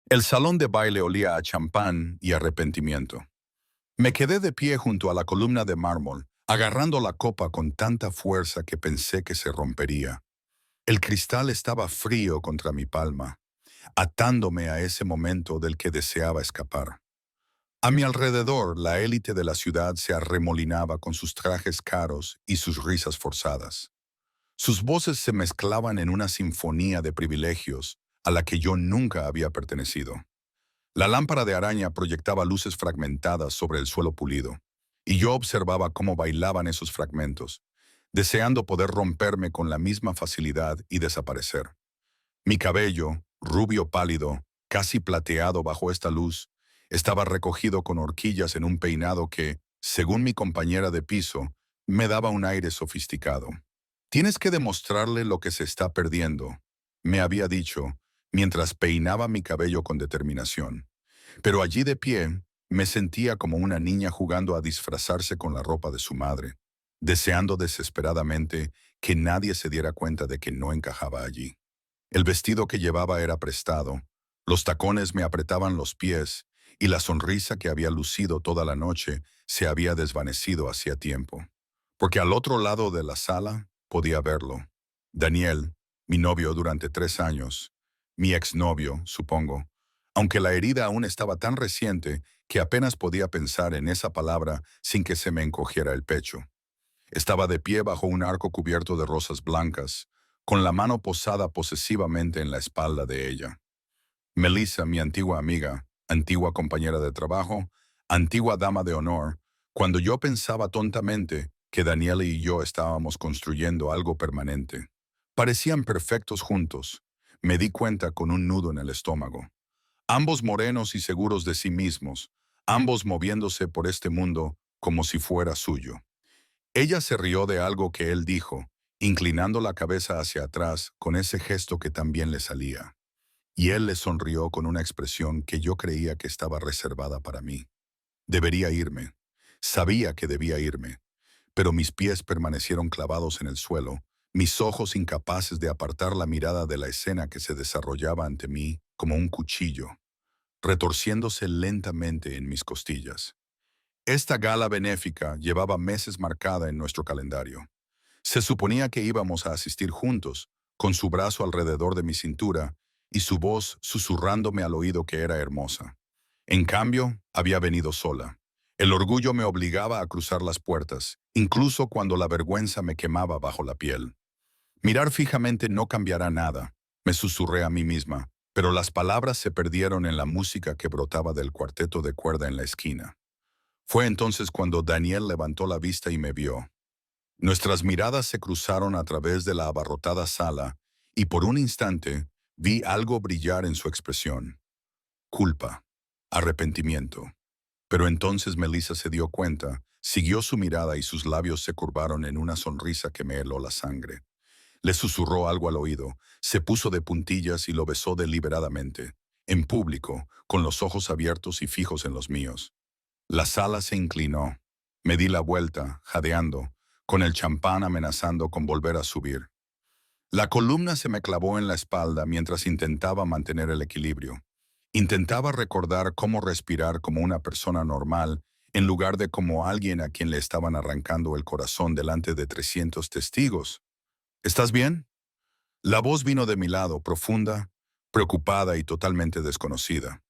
El salón de baile olía a champán y arrepentimiento. Me quedé de pie junto a la columna de mármol, agarrando la copa con tanta fuerza que pensé que se rompería. El cristal estaba frío contra mi palma, atándome a ese momento del que deseaba escapar. A mi alrededor, la élite de la ciudad se arremolinaba con sus trajes caros y sus risas forzadas. Sus voces se mezclaban en una sinfonía de privilegios a la que yo nunca había pertenecido. La lámpara de araña proyectaba luces fragmentadas sobre el suelo pulido, y yo observaba cómo bailaban esos fragmentos, deseando poder romperme con la misma facilidad y desaparecer. Mi cabello, rubio pálido, casi plateado bajo esta luz, estaba recogido con horquillas en un peinado que, según mi compañera de piso, me daba un aire sofisticado. Tienes que demostrarle lo que se está perdiendo, me había dicho, mientras peinaba mi cabello con determinación. Pero allí de pie, me sentía como una niña jugando a disfrazarse con la ropa de su madre, deseando desesperadamente que nadie se diera cuenta de que no encajaba allí. El vestido que llevaba era prestado, los tacones me apretaban los pies y la sonrisa que había lucido toda la noche se había desvanecido hacía tiempo. Porque al otro lado de la sala podía verlo. Daniel, mi novio durante 3 años, mi exnovio, supongo, aunque la herida aún estaba tan reciente que apenas podía pensar en esa palabra sin que se me encogiera el pecho. Estaba de pie bajo un arco cubierto de rosas blancas, con la mano posada posesivamente en la espalda de ella. Melissa, mi antigua amiga, antigua compañera de trabajo, antigua dama de honor, cuando yo pensaba tontamente que Daniela y yo estábamos construyendo algo permanente. Parecían perfectos juntos. Me di cuenta con un nudo en el estómago. Ambos morenos y seguros de sí mismos, ambos moviéndose por este mundo como si fuera suyo. Ella se rió de algo que él dijo, inclinando la cabeza hacia atrás con ese gesto que también le salía. Y él le sonrió con una expresión que yo creía que estaba reservada para mí. Debería irme. Sabía que debía irme, pero mis pies permanecieron clavados en el suelo, mis ojos incapaces de apartar la mirada de la escena que se desarrollaba ante mí como un cuchillo, retorciéndose lentamente en mis costillas. Esta gala benéfica llevaba meses marcada en nuestro calendario. Se suponía que íbamos a asistir juntos, con su brazo alrededor de mi cintura y su voz susurrándome al oído que era hermosa. En cambio, había venido sola. El orgullo me obligaba a cruzar las puertas, incluso cuando la vergüenza me quemaba bajo la piel. Mirar fijamente no cambiará nada, me susurré a mí misma, pero las palabras se perdieron en la música que brotaba del cuarteto de cuerda en la esquina. Fue entonces cuando Daniel levantó la vista y me vio. Nuestras miradas se cruzaron a través de la abarrotada sala y por un instante vi algo brillar en su expresión. Culpa, arrepentimiento. Pero entonces Melissa se dio cuenta, siguió su mirada y sus labios se curvaron en una sonrisa que me heló la sangre. Le susurró algo al oído, se puso de puntillas y lo besó deliberadamente, en público, con los ojos abiertos y fijos en los míos. La sala se inclinó. Me di la vuelta, jadeando, con el champán amenazando con volver a subir. La columna se me clavó en la espalda mientras intentaba mantener el equilibrio. Intentaba recordar cómo respirar como una persona normal en lugar de como alguien a quien le estaban arrancando el corazón delante de 300 testigos. ¿Estás bien? La voz vino de mi lado, profunda, preocupada y totalmente desconocida.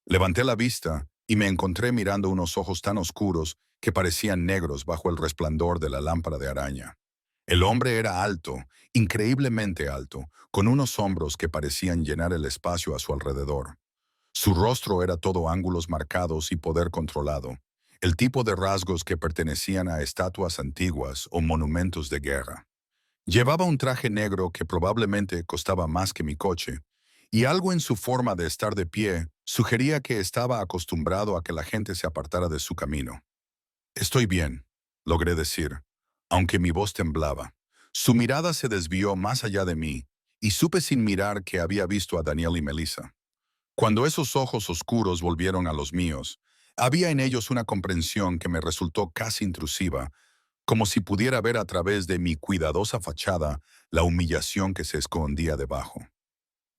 Levanté la vista y me encontré mirando unos ojos tan oscuros que parecían negros bajo el resplandor de la lámpara de araña. El hombre era alto, increíblemente alto, con unos hombros que parecían llenar el espacio a su alrededor. Su rostro era todo ángulos marcados y poder controlado, el tipo de rasgos que pertenecían a estatuas antiguas o monumentos de guerra. Llevaba un traje negro que probablemente costaba más que mi coche, y algo en su forma de estar de pie sugería que estaba acostumbrado a que la gente se apartara de su camino. Estoy bien, logré decir, aunque mi voz temblaba. Su mirada se desvió más allá de mí, y supe sin mirar que había visto a Daniel y Melissa. Cuando esos ojos oscuros volvieron a los míos, había en ellos una comprensión que me resultó casi intrusiva, como si pudiera ver a través de mi cuidadosa fachada la humillación que se escondía debajo.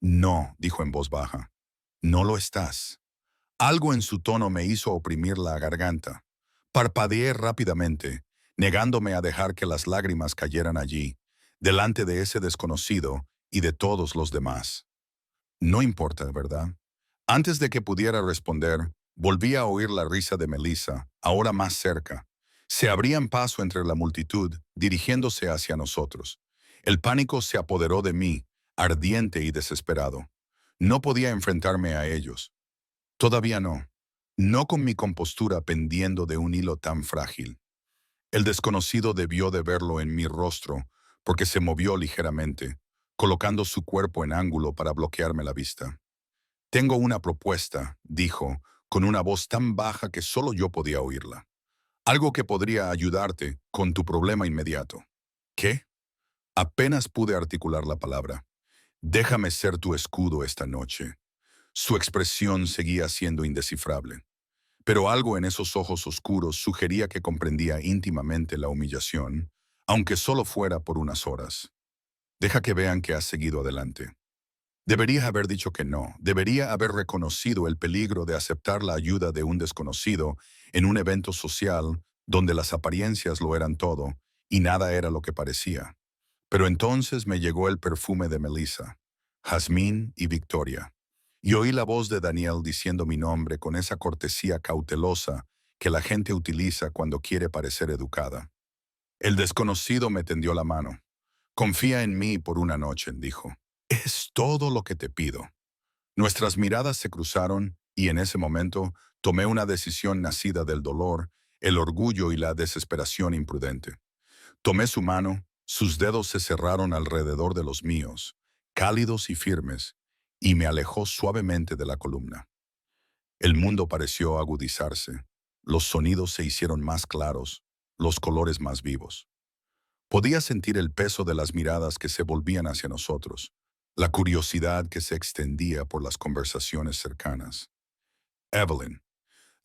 No, dijo en voz baja. No lo estás. Algo en su tono me hizo oprimir la garganta. Parpadeé rápidamente, negándome a dejar que las lágrimas cayeran allí, delante de ese desconocido y de todos los demás. No importa, ¿verdad? Antes de que pudiera responder, volví a oír la risa de Melissa, ahora más cerca. Se abrían paso entre la multitud, dirigiéndose hacia nosotros. El pánico se apoderó de mí, ardiente y desesperado. No podía enfrentarme a ellos. Todavía no. No con mi compostura pendiendo de un hilo tan frágil. El desconocido debió de verlo en mi rostro, porque se movió ligeramente, colocando su cuerpo en ángulo para bloquearme la vista. Tengo una propuesta, dijo, con una voz tan baja que solo yo podía oírla. Algo que podría ayudarte con tu problema inmediato. ¿Qué? Apenas pude articular la palabra. Déjame ser tu escudo esta noche. Su expresión seguía siendo indescifrable, pero algo en esos ojos oscuros sugería que comprendía íntimamente la humillación, aunque solo fuera por unas horas. Deja que vean que has seguido adelante. Debería haber dicho que no, debería haber reconocido el peligro de aceptar la ayuda de un desconocido en un evento social donde las apariencias lo eran todo y nada era lo que parecía. Pero entonces me llegó el perfume de Melissa, Jazmín y Victoria, y oí la voz de Daniel diciendo mi nombre con esa cortesía cautelosa que la gente utiliza cuando quiere parecer educada. El desconocido me tendió la mano. Confía en mí por una noche, dijo. Es todo lo que te pido. Nuestras miradas se cruzaron y en ese momento tomé una decisión nacida del dolor, el orgullo y la desesperación imprudente. Tomé su mano, sus dedos se cerraron alrededor de los míos, cálidos y firmes, y me alejó suavemente de la columna. El mundo pareció agudizarse, los sonidos se hicieron más claros, los colores más vivos. Podía sentir el peso de las miradas que se volvían hacia nosotros, la curiosidad que se extendía por las conversaciones cercanas. Evelyn.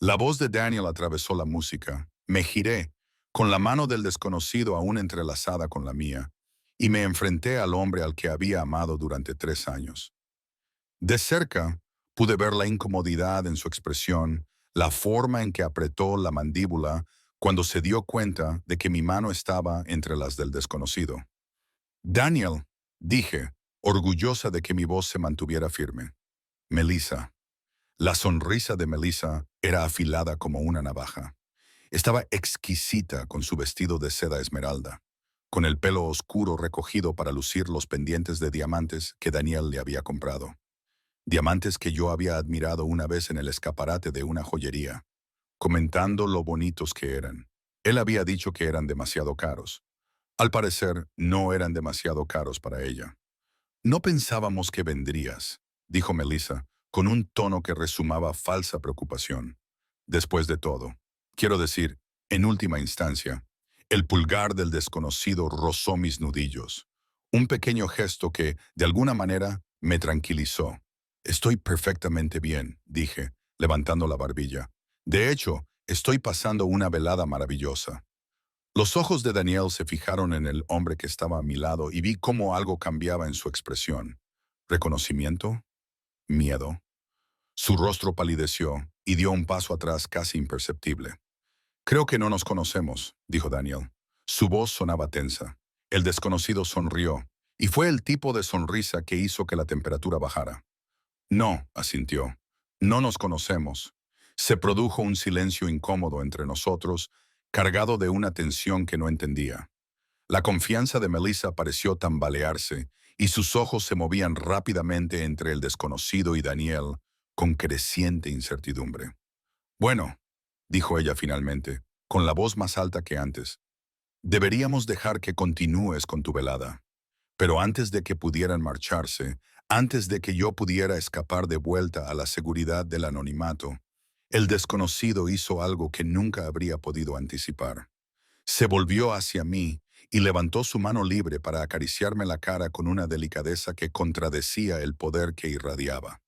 La voz de Daniel atravesó la música. Me giré, con la mano del desconocido aún entrelazada con la mía, y me enfrenté al hombre al que había amado durante 3 años. De cerca, pude ver la incomodidad en su expresión, la forma en que apretó la mandíbula cuando se dio cuenta de que mi mano estaba entre las del desconocido. Daniel, dije, orgullosa de que mi voz se mantuviera firme. Melissa. La sonrisa de Melissa era afilada como una navaja. Estaba exquisita con su vestido de seda esmeralda, con el pelo oscuro recogido para lucir los pendientes de diamantes que Daniel le había comprado. Diamantes que yo había admirado una vez en el escaparate de una joyería, comentando lo bonitos que eran. Él había dicho que eran demasiado caros. Al parecer, no eran demasiado caros para ella. No pensábamos que vendrías, dijo Melissa, con un tono que resumaba falsa preocupación. Después de todo, quiero decir, en última instancia, el pulgar del desconocido rozó mis nudillos. Un pequeño gesto que, de alguna manera, me tranquilizó. Estoy perfectamente bien, dije, levantando la barbilla. De hecho, estoy pasando una velada maravillosa. Los ojos de Daniel se fijaron en el hombre que estaba a mi lado y vi cómo algo cambiaba en su expresión. ¿Reconocimiento? ¿Miedo? Su rostro palideció y dio un paso atrás casi imperceptible. Creo que no nos conocemos, dijo Daniel. Su voz sonaba tensa. El desconocido sonrió, y fue el tipo de sonrisa que hizo que la temperatura bajara. No, asintió. No nos conocemos. Se produjo un silencio incómodo entre nosotros, cargado de una tensión que no entendía. La confianza de Melissa pareció tambalearse, y sus ojos se movían rápidamente entre el desconocido y Daniel, con creciente incertidumbre. Bueno, dijo ella finalmente, con la voz más alta que antes, deberíamos dejar que continúes con tu velada. Pero antes de que pudieran marcharse, antes de que yo pudiera escapar de vuelta a la seguridad del anonimato, el desconocido hizo algo que nunca habría podido anticipar. Se volvió hacia mí y levantó su mano libre para acariciarme la cara con una delicadeza que contradecía el poder que irradiaba.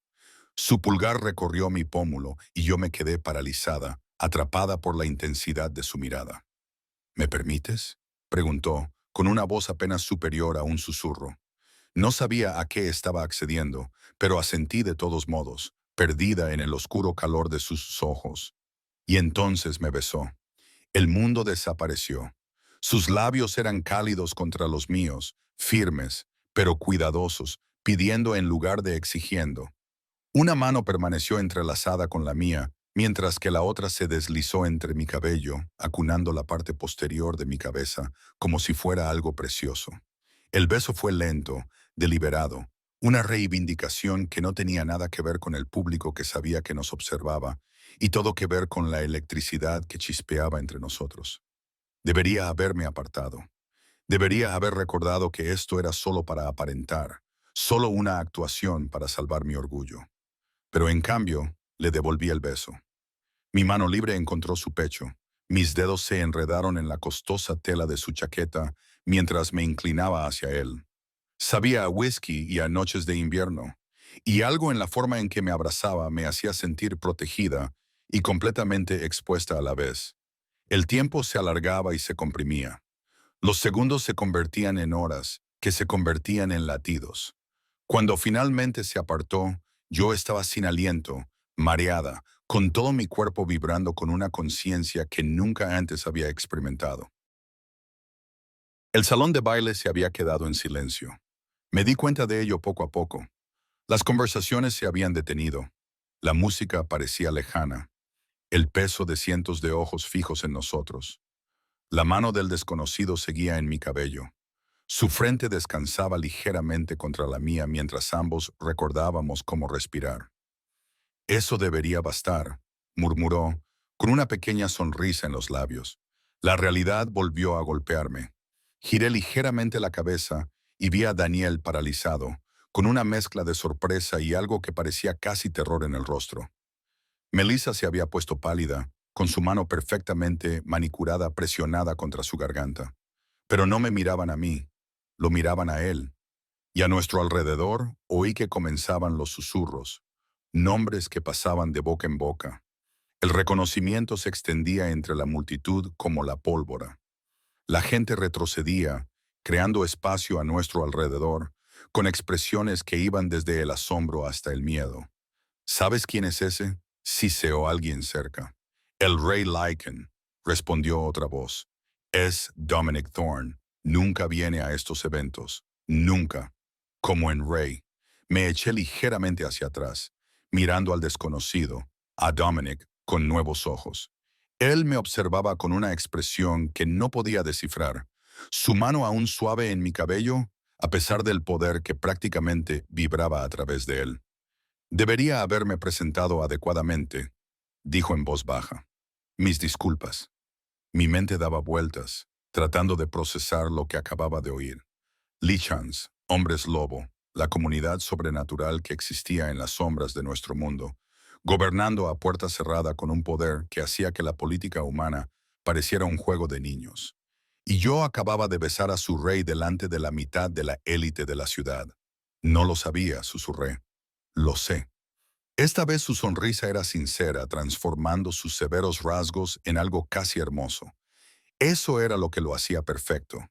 Su pulgar recorrió mi pómulo y yo me quedé paralizada, atrapada por la intensidad de su mirada. ¿Me permites?, preguntó, con una voz apenas superior a un susurro. No sabía a qué estaba accediendo, pero asentí de todos modos, perdida en el oscuro calor de sus ojos. Y entonces me besó. El mundo desapareció. Sus labios eran cálidos contra los míos, firmes, pero cuidadosos, pidiendo en lugar de exigiendo. Una mano permaneció entrelazada con la mía, mientras que la otra se deslizó entre mi cabello, acunando la parte posterior de mi cabeza, como si fuera algo precioso. El beso fue lento, deliberado, una reivindicación que no tenía nada que ver con el público que sabía que nos observaba, y todo que ver con la electricidad que chispeaba entre nosotros. Debería haberme apartado. Debería haber recordado que esto era solo para aparentar, solo una actuación para salvar mi orgullo. Pero en cambio, le devolví el beso. Mi mano libre encontró su pecho. Mis dedos se enredaron en la costosa tela de su chaqueta mientras me inclinaba hacia él. Sabía a whisky y a noches de invierno, y algo en la forma en que me abrazaba me hacía sentir protegida y completamente expuesta a la vez. El tiempo se alargaba y se comprimía. Los segundos se convertían en horas, que se convertían en latidos. Cuando finalmente se apartó, yo estaba sin aliento, mareada, con todo mi cuerpo vibrando con una conciencia que nunca antes había experimentado. El salón de baile se había quedado en silencio. Me di cuenta de ello poco a poco. Las conversaciones se habían detenido. La música parecía lejana. El peso de cientos de ojos fijos en nosotros. La mano del desconocido seguía en mi cabello. Su frente descansaba ligeramente contra la mía mientras ambos recordábamos cómo respirar. Eso debería bastar, murmuró, con una pequeña sonrisa en los labios. La realidad volvió a golpearme. Giré ligeramente la cabeza y vi a Daniel paralizado, con una mezcla de sorpresa y algo que parecía casi terror en el rostro. Melissa se había puesto pálida, con su mano perfectamente manicurada presionada contra su garganta. Pero no me miraban a mí, lo miraban a él. Y a nuestro alrededor oí que comenzaban los susurros, nombres que pasaban de boca en boca. El reconocimiento se extendía entre la multitud como la pólvora. La gente retrocedía, creando espacio a nuestro alrededor, con expresiones que iban desde el asombro hasta el miedo. ¿Sabes quién es ese? Siseó alguien cerca. El rey Lycan, respondió otra voz. Es Dominic Thorne. Nunca viene a estos eventos. Nunca. Como en Rey. Me eché ligeramente hacia atrás, mirando al desconocido, a Dominic, con nuevos ojos. Él me observaba con una expresión que no podía descifrar. Su mano aún suave en mi cabello, a pesar del poder que prácticamente vibraba a través de él. Debería haberme presentado adecuadamente, dijo en voz baja. Mis disculpas. Mi mente daba vueltas, tratando de procesar lo que acababa de oír. Lichans, hombres lobo, la comunidad sobrenatural que existía en las sombras de nuestro mundo, gobernando a puerta cerrada con un poder que hacía que la política humana pareciera un juego de niños. Y yo acababa de besar a su rey delante de la mitad de la élite de la ciudad. No lo sabía, susurré. Lo sé. Esta vez su sonrisa era sincera, transformando sus severos rasgos en algo casi hermoso. Eso era lo que lo hacía perfecto.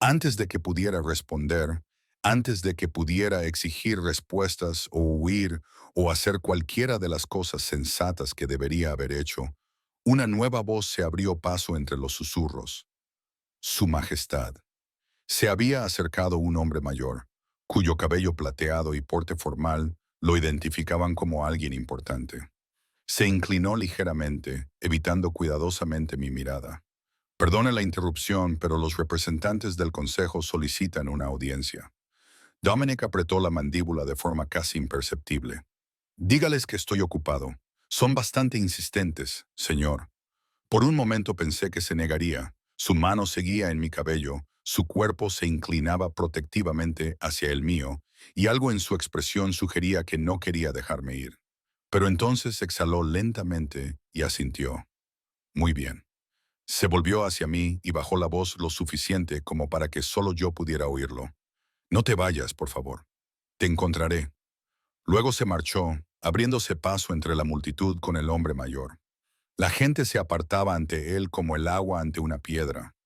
Antes de que pudiera responder, antes de que pudiera exigir respuestas o huir o hacer cualquiera de las cosas sensatas que debería haber hecho, una nueva voz se abrió paso entre los susurros. Su Majestad. Se había acercado un hombre mayor, cuyo cabello plateado y porte formal lo identificaban como alguien importante. Se inclinó ligeramente, evitando cuidadosamente mi mirada. Perdone la interrupción, pero los representantes del Consejo solicitan una audiencia. Dominic apretó la mandíbula de forma casi imperceptible. Dígales que estoy ocupado. Son bastante insistentes, señor. Por un momento pensé que se negaría. Su mano seguía en mi cabello, su cuerpo se inclinaba protectivamente hacia el mío, y algo en su expresión sugería que no quería dejarme ir. Pero entonces exhaló lentamente y asintió. Muy bien. Se volvió hacia mí y bajó la voz lo suficiente como para que solo yo pudiera oírlo. No te vayas, por favor. Te encontraré. Luego se marchó, abriéndose paso entre la multitud con el hombre mayor. La gente se apartaba ante él como el agua ante una piedra.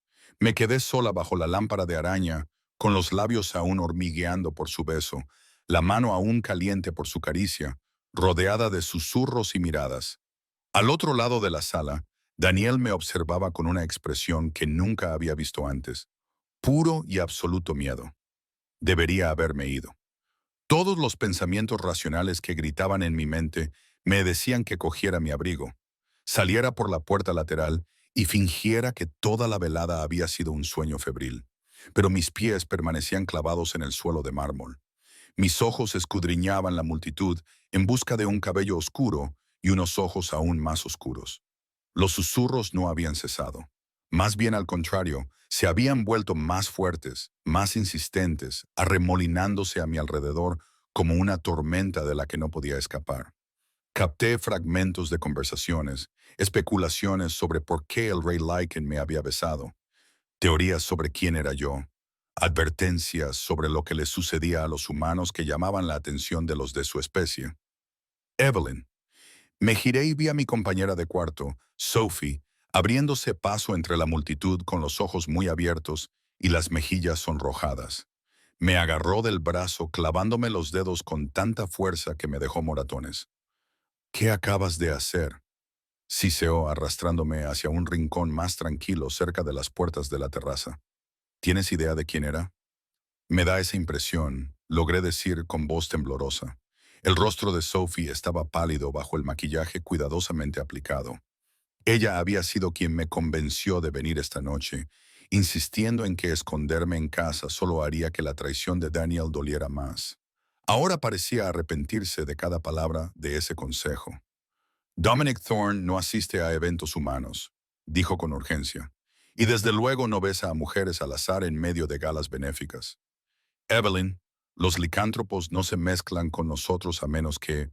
Me quedé sola bajo la lámpara de araña, con los labios aún hormigueando por su beso, la mano aún caliente por su caricia, rodeada de susurros y miradas. Al otro lado de la sala, Daniel me observaba con una expresión que nunca había visto antes, puro y absoluto miedo. Debería haberme ido. Todos los pensamientos racionales que gritaban en mi mente me decían que cogiera mi abrigo, saliera por la puerta lateral y fingiera que toda la velada había sido un sueño febril. Pero mis pies permanecían clavados en el suelo de mármol. Mis ojos escudriñaban la multitud en busca de un cabello oscuro y unos ojos aún más oscuros. Los susurros no habían cesado. Más bien al contrario, se habían vuelto más fuertes, más insistentes, arremolinándose a mi alrededor como una tormenta de la que no podía escapar. Capté fragmentos de conversaciones, especulaciones sobre por qué el rey Lycan me había besado, teorías sobre quién era yo, advertencias sobre lo que les sucedía a los humanos que llamaban la atención de los de su especie. Evelyn. Me giré y vi a mi compañera de cuarto, Sophie, abriéndose paso entre la multitud con los ojos muy abiertos y las mejillas sonrojadas. Me agarró del brazo clavándome los dedos con tanta fuerza que me dejó moratones. ¿Qué acabas de hacer?, siseó arrastrándome hacia un rincón más tranquilo cerca de las puertas de la terraza. ¿Tienes idea de quién era? Me da esa impresión, logré decir con voz temblorosa. El rostro de Sophie estaba pálido bajo el maquillaje cuidadosamente aplicado. Ella había sido quien me convenció de venir esta noche, insistiendo en que esconderme en casa solo haría que la traición de Daniel doliera más. Ahora parecía arrepentirse de cada palabra de ese consejo. Dominic Thorne no asiste a eventos humanos, dijo con urgencia, y desde luego no besa a mujeres al azar en medio de galas benéficas. Evelyn, los licántropos no se mezclan con nosotros a menos que...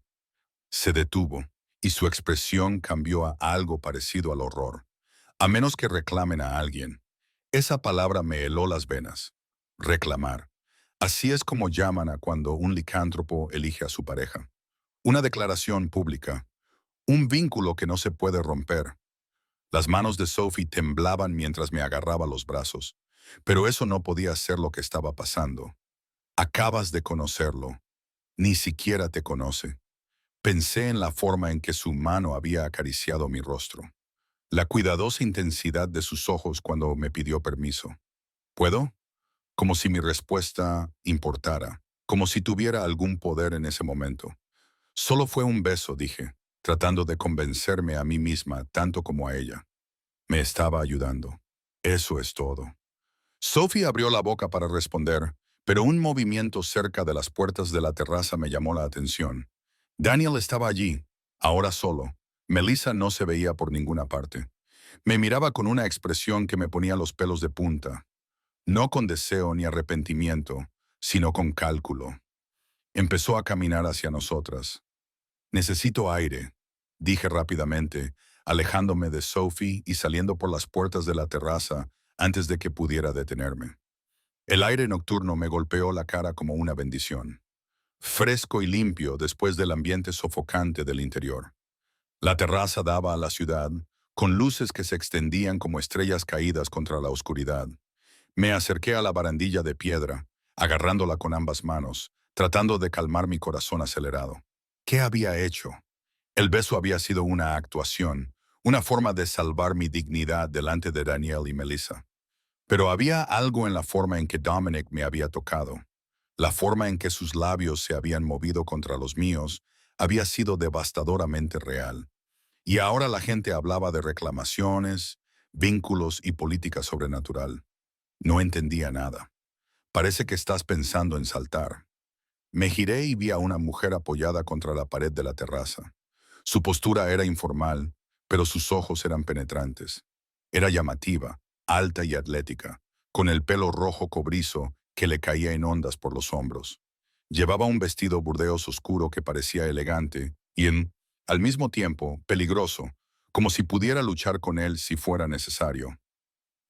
Se detuvo, y su expresión cambió a algo parecido al horror. A menos que reclamen a alguien. Esa palabra me heló las venas. Reclamar. Así es como llaman a cuando un licántropo elige a su pareja. Una declaración pública. Un vínculo que no se puede romper. Las manos de Sophie temblaban mientras me agarraba los brazos. Pero eso no podía ser lo que estaba pasando. Acabas de conocerlo. Ni siquiera te conoce. Pensé en la forma en que su mano había acariciado mi rostro. La cuidadosa intensidad de sus ojos cuando me pidió permiso. ¿Puedo? Como si mi respuesta importara. Como si tuviera algún poder en ese momento. Solo fue un beso, dije, tratando de convencerme a mí misma tanto como a ella. Me estaba ayudando. Eso es todo. Sophie abrió la boca para responder, pero un movimiento cerca de las puertas de la terraza me llamó la atención. Daniel estaba allí, ahora solo. Melissa no se veía por ninguna parte. Me miraba con una expresión que me ponía los pelos de punta. No con deseo ni arrepentimiento, sino con cálculo. Empezó a caminar hacia nosotras. Necesito aire, dije rápidamente, alejándome de Sophie y saliendo por las puertas de la terraza antes de que pudiera detenerme. El aire nocturno me golpeó la cara como una bendición. Fresco y limpio después del ambiente sofocante del interior. La terraza daba a la ciudad, con luces que se extendían como estrellas caídas contra la oscuridad. Me acerqué a la barandilla de piedra, agarrándola con ambas manos, tratando de calmar mi corazón acelerado. ¿Qué había hecho? El beso había sido una actuación, una forma de salvar mi dignidad delante de Daniel y Melissa. Pero había algo en la forma en que Dominic me había tocado. La forma en que sus labios se habían movido contra los míos había sido devastadoramente real. Y ahora la gente hablaba de reclamaciones, vínculos y política sobrenatural. No entendía nada. Parece que estás pensando en saltar. Me giré y vi a una mujer apoyada contra la pared de la terraza. Su postura era informal, pero sus ojos eran penetrantes. Era llamativa, alta y atlética, con el pelo rojo cobrizo que le caía en ondas por los hombros. Llevaba un vestido burdeos oscuro que parecía elegante y, al mismo tiempo, peligroso, como si pudiera luchar con él si fuera necesario.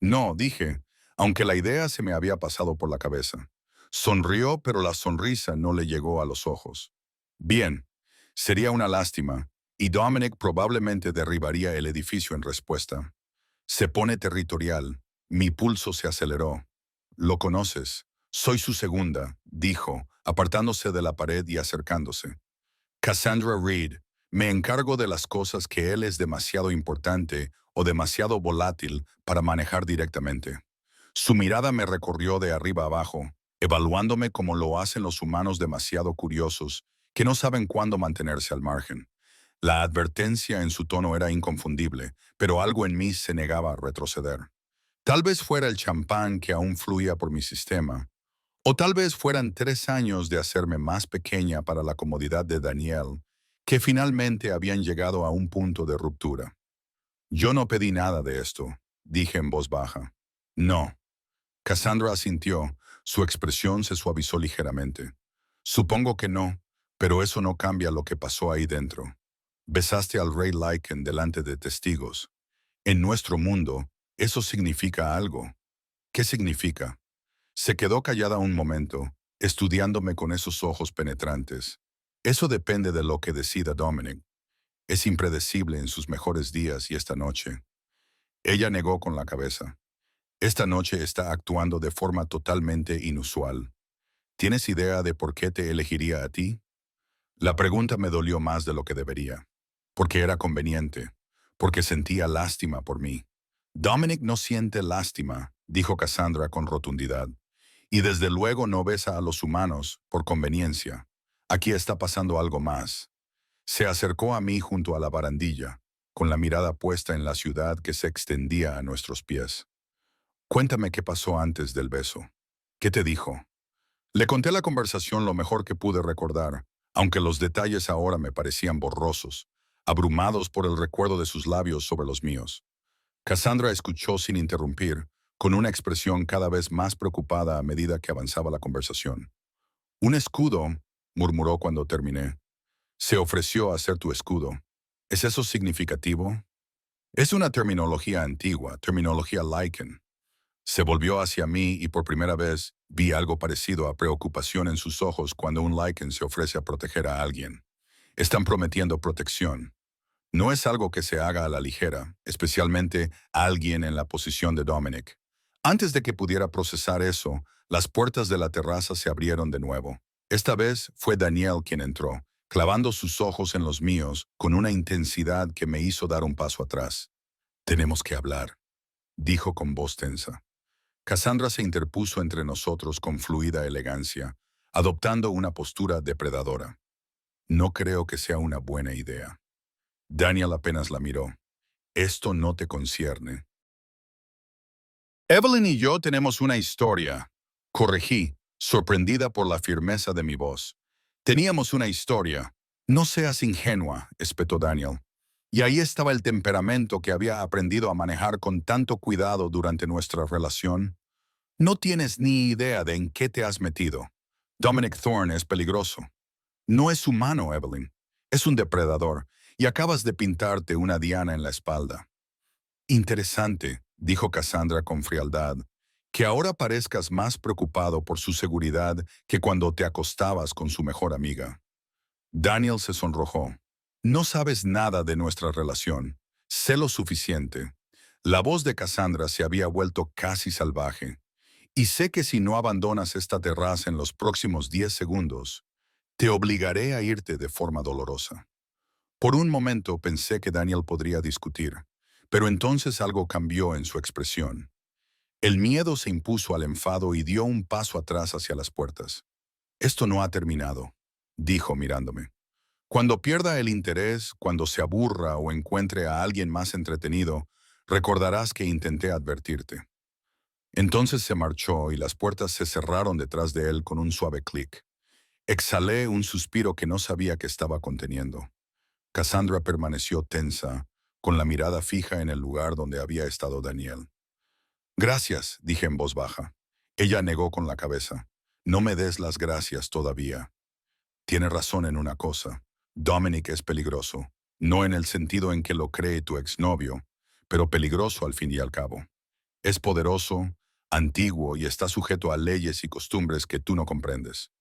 No, dije, aunque la idea se me había pasado por la cabeza. Sonrió, pero la sonrisa no le llegó a los ojos. Bien, sería una lástima, y Dominic probablemente derribaría el edificio en respuesta. Se pone territorial. Mi pulso se aceleró. Lo conoces. Soy su segunda, dijo, apartándose de la pared y acercándose. Cassandra Reed, me encargo de las cosas que él es demasiado importante o demasiado volátil para manejar directamente. Su mirada me recorrió de arriba abajo, evaluándome como lo hacen los humanos demasiado curiosos, que no saben cuándo mantenerse al margen. La advertencia en su tono era inconfundible, pero algo en mí se negaba a retroceder. Tal vez fuera el champán que aún fluía por mi sistema, o tal vez fueran 3 años de hacerme más pequeña para la comodidad de Daniel, que finalmente habían llegado a un punto de ruptura. Yo no pedí nada de esto, dije en voz baja. No. Cassandra asintió, su expresión se suavizó ligeramente. Supongo que no, pero eso no cambia lo que pasó ahí dentro. Besaste al rey Lycan delante de testigos. En nuestro mundo, eso significa algo. ¿Qué significa? Se quedó callada un momento, estudiándome con esos ojos penetrantes. Eso depende de lo que decida Dominic. Es impredecible en sus mejores días y esta noche. Ella negó con la cabeza. Esta noche está actuando de forma totalmente inusual. ¿Tienes idea de por qué te elegiría a ti? La pregunta me dolió más de lo que debería. Porque era conveniente. Porque sentía lástima por mí. Dominic no siente lástima, dijo Cassandra con rotundidad. Y desde luego no besa a los humanos por conveniencia. Aquí está pasando algo más. Se acercó a mí junto a la barandilla, con la mirada puesta en la ciudad que se extendía a nuestros pies. Cuéntame qué pasó antes del beso. ¿Qué te dijo? Le conté la conversación lo mejor que pude recordar, aunque los detalles ahora me parecían borrosos, abrumados por el recuerdo de sus labios sobre los míos. Cassandra escuchó sin interrumpir, con una expresión cada vez más preocupada a medida que avanzaba la conversación. Un escudo, murmuró cuando terminé. Se ofreció a ser tu escudo. ¿Es eso significativo? Es una terminología antigua, terminología Lycan. Se volvió hacia mí y por primera vez vi algo parecido a preocupación en sus ojos cuando un Lycan se ofrece a proteger a alguien. Están prometiendo protección. No es algo que se haga a la ligera, especialmente a alguien en la posición de Dominic. Antes de que pudiera procesar eso, las puertas de la terraza se abrieron de nuevo. Esta vez fue Daniel quien entró, clavando sus ojos en los míos con una intensidad que me hizo dar un paso atrás. Tenemos que hablar, dijo con voz tensa. Cassandra se interpuso entre nosotros con fluida elegancia, adoptando una postura depredadora. No creo que sea una buena idea. Daniel apenas la miró. Esto no te concierne. Evelyn y yo tenemos una historia. Corregí, sorprendida por la firmeza de mi voz. Teníamos una historia. No seas ingenua, espetó Daniel. Y ahí estaba el temperamento que había aprendido a manejar con tanto cuidado durante nuestra relación. No tienes ni idea de en qué te has metido. Dominic Thorne es peligroso. No es humano, Evelyn. Es un depredador, y acabas de pintarte una diana en la espalda. Interesante, dijo Cassandra con frialdad, que ahora parezcas más preocupado por su seguridad que cuando te acostabas con su mejor amiga. Daniel se sonrojó. No sabes nada de nuestra relación. Sé lo suficiente. La voz de Cassandra se había vuelto casi salvaje. Y sé que si no abandonas esta terraza en los próximos 10 segundos, te obligaré a irte de forma dolorosa. Por un momento pensé que Daniel podría discutir, pero entonces algo cambió en su expresión. El miedo se impuso al enfado y dio un paso atrás hacia las puertas. Esto no ha terminado, dijo mirándome. Cuando pierda el interés, cuando se aburra o encuentre a alguien más entretenido, recordarás que intenté advertirte. Entonces se marchó y las puertas se cerraron detrás de él con un suave clic. Exhalé un suspiro que no sabía que estaba conteniendo. Cassandra permaneció tensa, con la mirada fija en el lugar donde había estado Daniel. Gracias, dije en voz baja. Ella negó con la cabeza. No me des las gracias todavía. Tiene razón en una cosa. Dominic es peligroso. No en el sentido en que lo cree tu exnovio, pero peligroso al fin y al cabo. Es poderoso, antiguo y está sujeto a leyes y costumbres que tú no comprendes.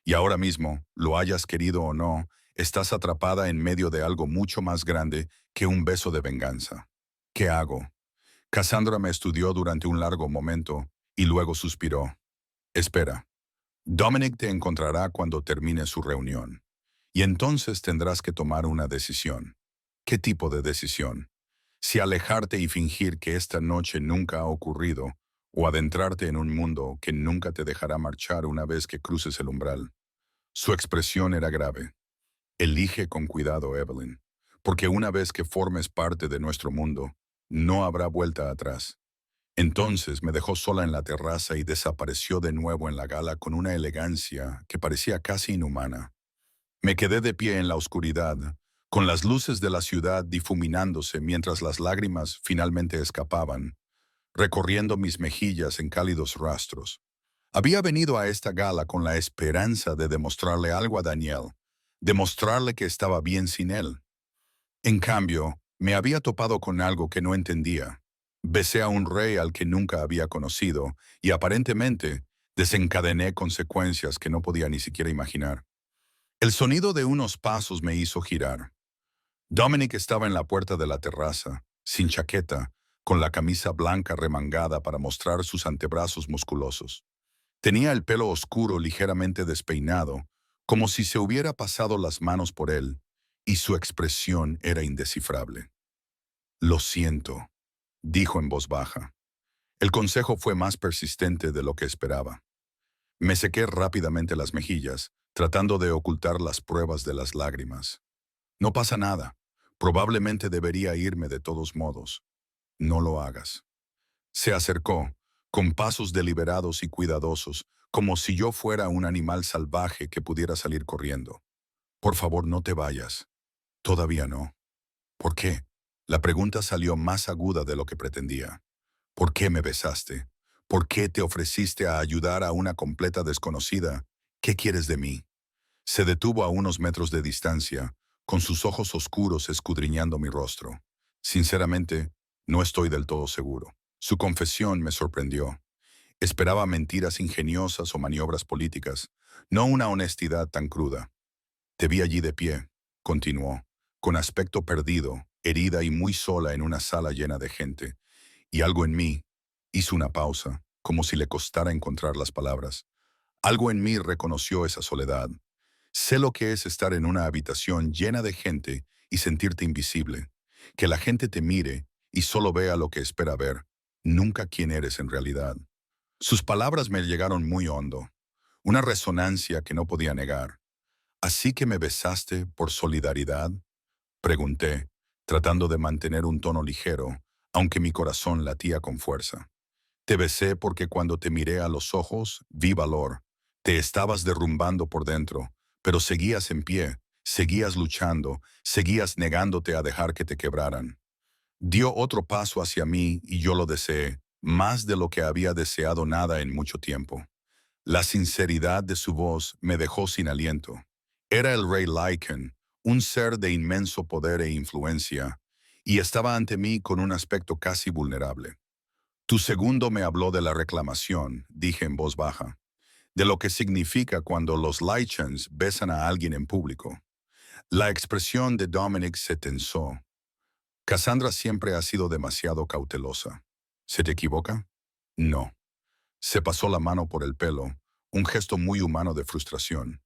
Y ahora mismo, lo hayas querido o no, estás atrapada en medio de algo mucho más grande que un beso de venganza. ¿Qué hago? Cassandra me estudió durante un largo momento y luego suspiró. Espera. Dominic te encontrará cuando termine su reunión. Y entonces tendrás que tomar una decisión. ¿Qué tipo de decisión? Si alejarte y fingir que esta noche nunca ha ocurrido, o adentrarte en un mundo que nunca te dejará marchar una vez que cruces el umbral. Su expresión era grave. Elige con cuidado, Evelyn, porque una vez que formes parte de nuestro mundo, no habrá vuelta atrás. Entonces me dejó sola en la terraza y desapareció de nuevo en la gala con una elegancia que parecía casi inhumana. Me quedé de pie en la oscuridad, con las luces de la ciudad difuminándose mientras las lágrimas finalmente escapaban, recorriendo mis mejillas en cálidos rastros. Había venido a esta gala con la esperanza de demostrarle algo a Daniel, demostrarle que estaba bien sin él. En cambio, me había topado con algo que no entendía. Besé a un rey al que nunca había conocido y aparentemente desencadené consecuencias que no podía ni siquiera imaginar. El sonido de unos pasos me hizo girar. Dominic estaba en la puerta de la terraza, sin chaqueta, con la camisa blanca remangada para mostrar sus antebrazos musculosos. Tenía el pelo oscuro ligeramente despeinado, como si se hubiera pasado las manos por él, y su expresión era indescifrable. «Lo siento», dijo en voz baja. El consejo fue más persistente de lo que esperaba. Me sequé rápidamente las mejillas, tratando de ocultar las pruebas de las lágrimas. «No pasa nada. Probablemente debería irme de todos modos. No lo hagas». Se acercó, con pasos deliberados y cuidadosos, como si yo fuera un animal salvaje que pudiera salir corriendo. «Por favor, no te vayas». «Todavía no». «¿Por qué?». La pregunta salió más aguda de lo que pretendía. «¿Por qué me besaste? ¿Por qué te ofreciste a ayudar a una completa desconocida? ¿Qué quieres de mí?». Se detuvo a unos metros de distancia, con sus ojos oscuros escudriñando mi rostro. Sinceramente, no estoy del todo seguro. Su confesión me sorprendió. Esperaba mentiras ingeniosas o maniobras políticas, no una honestidad tan cruda. «Te vi allí de pie», continuó, «con aspecto perdido, herida y muy sola en una sala llena de gente. Y algo en mí», hizo una pausa, como si le costara encontrar las palabras. «Algo en mí reconoció esa soledad. Sé lo que es estar en una habitación llena de gente y sentirte invisible. Que la gente te mire y solo vea lo que espera ver, nunca quién eres en realidad». Sus palabras me llegaron muy hondo, una resonancia que no podía negar. «¿Así que me besaste por solidaridad?», pregunté, tratando de mantener un tono ligero, aunque mi corazón latía con fuerza. «Te besé porque cuando te miré a los ojos vi valor. Te estabas derrumbando por dentro, pero seguías en pie, seguías luchando, seguías negándote a dejar que te quebraran». Dio otro paso hacia mí y yo lo deseé, más de lo que había deseado nada en mucho tiempo. La sinceridad de su voz me dejó sin aliento. Era el rey Lycan, un ser de inmenso poder e influencia, y estaba ante mí con un aspecto casi vulnerable. «Tu segundo me habló de la reclamación», dije en voz baja, «de lo que significa cuando los Lycans besan a alguien en público». La expresión de Dominic se tensó. «Cassandra siempre ha sido demasiado cautelosa». «¿Se te equivoca?». «No». Se pasó la mano por el pelo, un gesto muy humano de frustración.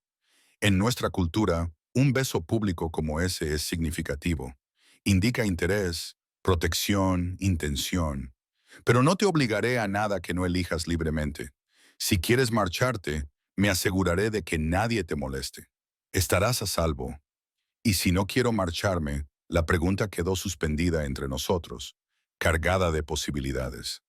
«En nuestra cultura, un beso público como ese es significativo. Indica interés, protección, intención. Pero no te obligaré a nada que no elijas libremente. Si quieres marcharte, me aseguraré de que nadie te moleste. Estarás a salvo. Y si no quiero marcharme, la pregunta quedó suspendida entre nosotros, cargada de posibilidades».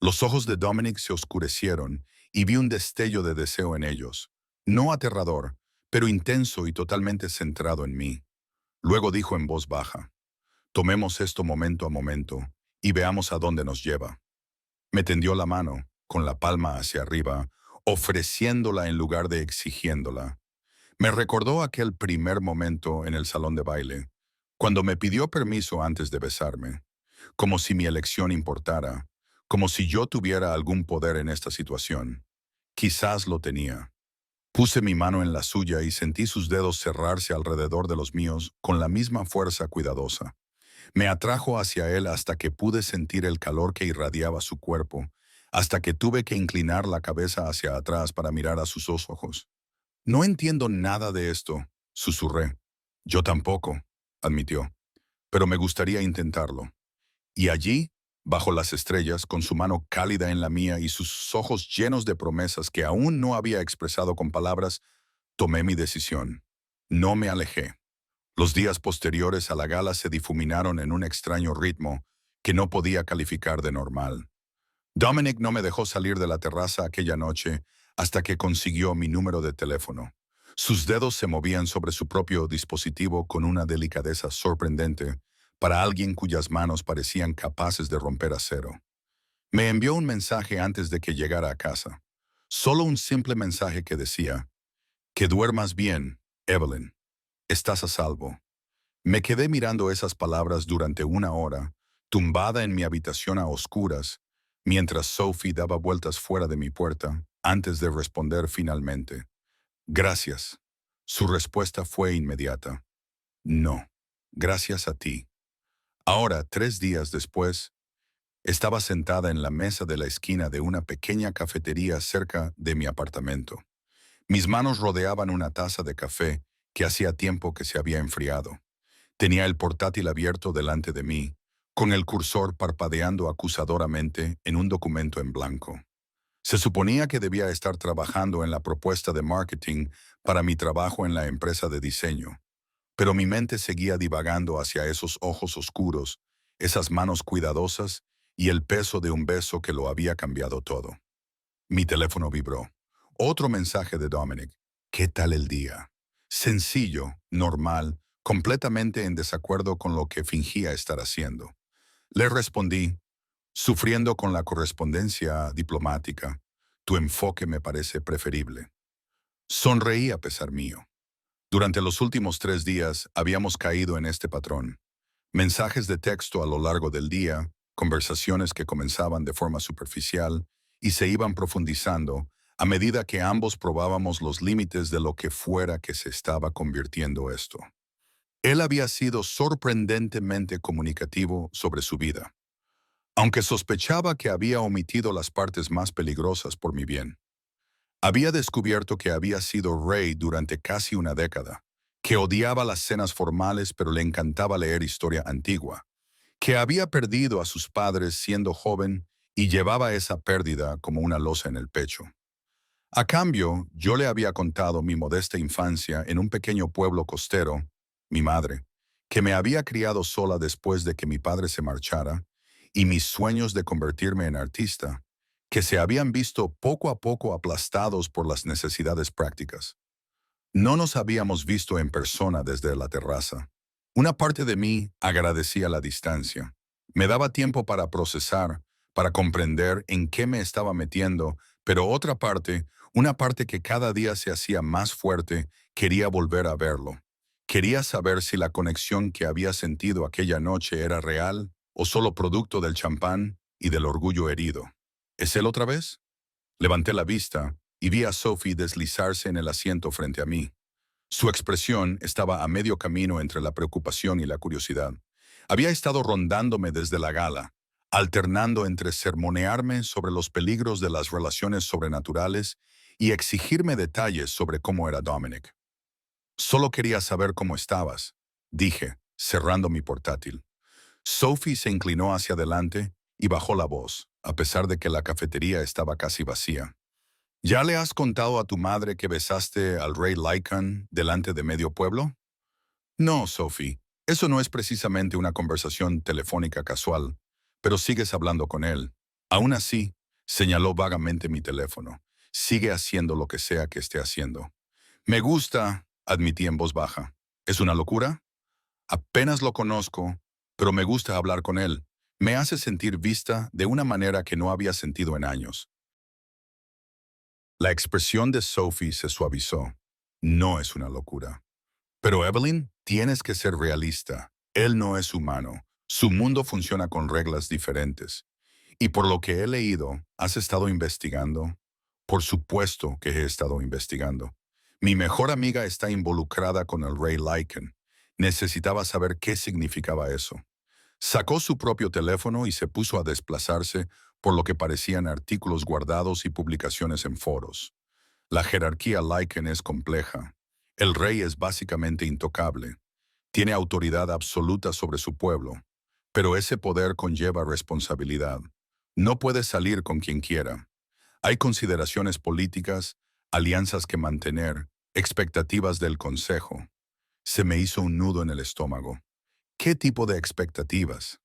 Los ojos de Dominic se oscurecieron y vi un destello de deseo en ellos. No aterrador, pero intenso y totalmente centrado en mí. Luego dijo en voz baja: «Tomemos esto momento a momento y veamos a dónde nos lleva». Me tendió la mano, con la palma hacia arriba, ofreciéndola en lugar de exigiéndola. Me recordó aquel primer momento en el salón de baile, cuando me pidió permiso antes de besarme, como si mi elección importara, como si yo tuviera algún poder en esta situación. Quizás lo tenía. Puse mi mano en la suya y sentí sus dedos cerrarse alrededor de los míos con la misma fuerza cuidadosa. Me atrajo hacia él hasta que pude sentir el calor que irradiaba su cuerpo, hasta que tuve que inclinar la cabeza hacia atrás para mirar a sus ojos. «No entiendo nada de esto», susurré. Yo tampoco, admitió, pero me gustaría intentarlo. Y allí, bajo las estrellas, con su mano cálida en la mía y sus ojos llenos de promesas que aún no había expresado con palabras, tomé mi decisión. No me alejé. Los días posteriores a la gala se difuminaron en un extraño ritmo que no podía calificar de normal. Dominic no me dejó salir de la terraza aquella noche hasta que consiguió mi número de teléfono. Sus dedos se movían sobre su propio dispositivo con una delicadeza sorprendente para alguien cuyas manos parecían capaces de romper acero. Me envió un mensaje antes de que llegara a casa. Solo un simple mensaje que decía, «Que duermas bien, Evelyn. Estás a salvo». Me quedé mirando esas palabras durante una hora, tumbada en mi habitación a oscuras, mientras Sophie daba vueltas fuera de mi puerta, antes de responder finalmente. «Gracias». Su respuesta fue inmediata. «No, gracias a ti». Ahora, 3 días después, estaba sentada en la mesa de la esquina de una pequeña cafetería cerca de mi apartamento. Mis manos rodeaban una taza de café que hacía tiempo que se había enfriado. Tenía el portátil abierto delante de mí, con el cursor parpadeando acusadoramente en un documento en blanco. Se suponía que debía estar trabajando en la propuesta de marketing para mi trabajo en la empresa de diseño, pero mi mente seguía divagando hacia esos ojos oscuros, esas manos cuidadosas y el peso de un beso que lo había cambiado todo. Mi teléfono vibró. Otro mensaje de Dominic. ¿Qué tal el día? Sencillo, normal, completamente en desacuerdo con lo que fingía estar haciendo. Le respondí, sufriendo con la correspondencia diplomática. Tu enfoque me parece preferible. Sonreí a pesar mío. Durante los últimos 3 días habíamos caído en este patrón. Mensajes de texto a lo largo del día, conversaciones que comenzaban de forma superficial y se iban profundizando a medida que ambos probábamos los límites de lo que fuera que se estaba convirtiendo esto. Él había sido sorprendentemente comunicativo sobre su vida, aunque sospechaba que había omitido las partes más peligrosas por mi bien. Había descubierto que había sido rey durante casi una década, que odiaba las cenas formales pero le encantaba leer historia antigua, que había perdido a sus padres siendo joven y llevaba esa pérdida como una losa en el pecho. A cambio, yo le había contado mi modesta infancia en un pequeño pueblo costero, mi madre, que me había criado sola después de que mi padre se marchara, y mis sueños de convertirme en artista, que se habían visto poco a poco aplastados por las necesidades prácticas. No nos habíamos visto en persona desde la terraza. Una parte de mí agradecía la distancia. Me daba tiempo para procesar, para comprender en qué me estaba metiendo, pero otra parte, una parte que cada día se hacía más fuerte, quería volver a verlo. Quería saber si la conexión que había sentido aquella noche era real o solo producto del champán y del orgullo herido. ¿Es él otra vez? Levanté la vista y vi a Sophie deslizarse en el asiento frente a mí. Su expresión estaba a medio camino entre la preocupación y la curiosidad. Había estado rondándome desde la gala, alternando entre sermonearme sobre los peligros de las relaciones sobrenaturales y exigirme detalles sobre cómo era Dominic. Solo quería saber cómo estabas, dije, cerrando mi portátil. Sophie se inclinó hacia adelante y bajó la voz, a pesar de que la cafetería estaba casi vacía. ¿Ya le has contado a tu madre que besaste al rey Lycan delante de medio pueblo? No, Sophie, eso no es precisamente una conversación telefónica casual, pero sigues hablando con él. Aún así, señaló vagamente mi teléfono. Sigue haciendo lo que sea que esté haciendo. Me gusta, admití en voz baja. ¿Es una locura? Apenas lo conozco, pero me gusta hablar con él. Me hace sentir vista de una manera que no había sentido en años. La expresión de Sophie se suavizó. No es una locura. Pero Evelyn, tienes que ser realista. Él no es humano. Su mundo funciona con reglas diferentes. Y por lo que he leído, ¿has estado investigando? Por supuesto que he estado investigando. Mi mejor amiga está involucrada con el rey Lycan. Necesitaba saber qué significaba eso. Sacó su propio teléfono y se puso a desplazarse por lo que parecían artículos guardados y publicaciones en foros. La jerarquía Lycan es compleja. El rey es básicamente intocable. Tiene autoridad absoluta sobre su pueblo, pero ese poder conlleva responsabilidad. No puede salir con quien quiera. Hay consideraciones políticas, alianzas que mantener, expectativas del consejo. Se me hizo un nudo en el estómago. ¿Qué tipo de expectativas?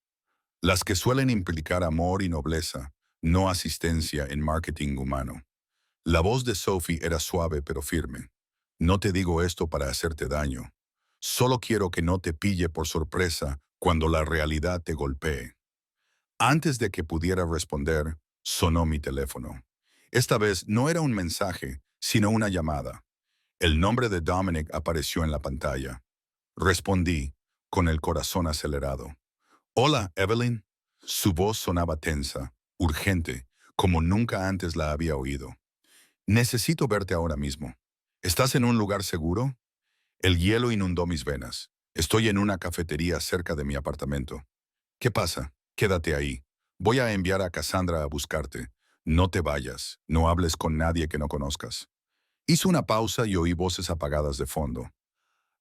Las que suelen implicar amor y nobleza, no asistencia en marketing humano. La voz de Sophie era suave pero firme. No te digo esto para hacerte daño. Solo quiero que no te pille por sorpresa cuando la realidad te golpee. Antes de que pudiera responder, sonó mi teléfono. Esta vez no era un mensaje, sino una llamada. El nombre de Dominic apareció en la pantalla. Respondí, con el corazón acelerado. Hola, Evelyn. Su voz sonaba tensa, urgente, como nunca antes la había oído. Necesito verte ahora mismo. ¿Estás en un lugar seguro? El hielo inundó mis venas. Estoy en una cafetería cerca de mi apartamento. ¿Qué pasa? Quédate ahí. Voy a enviar a Cassandra a buscarte. No te vayas. No hables con nadie que no conozcas. Hizo una pausa y oí voces apagadas de fondo.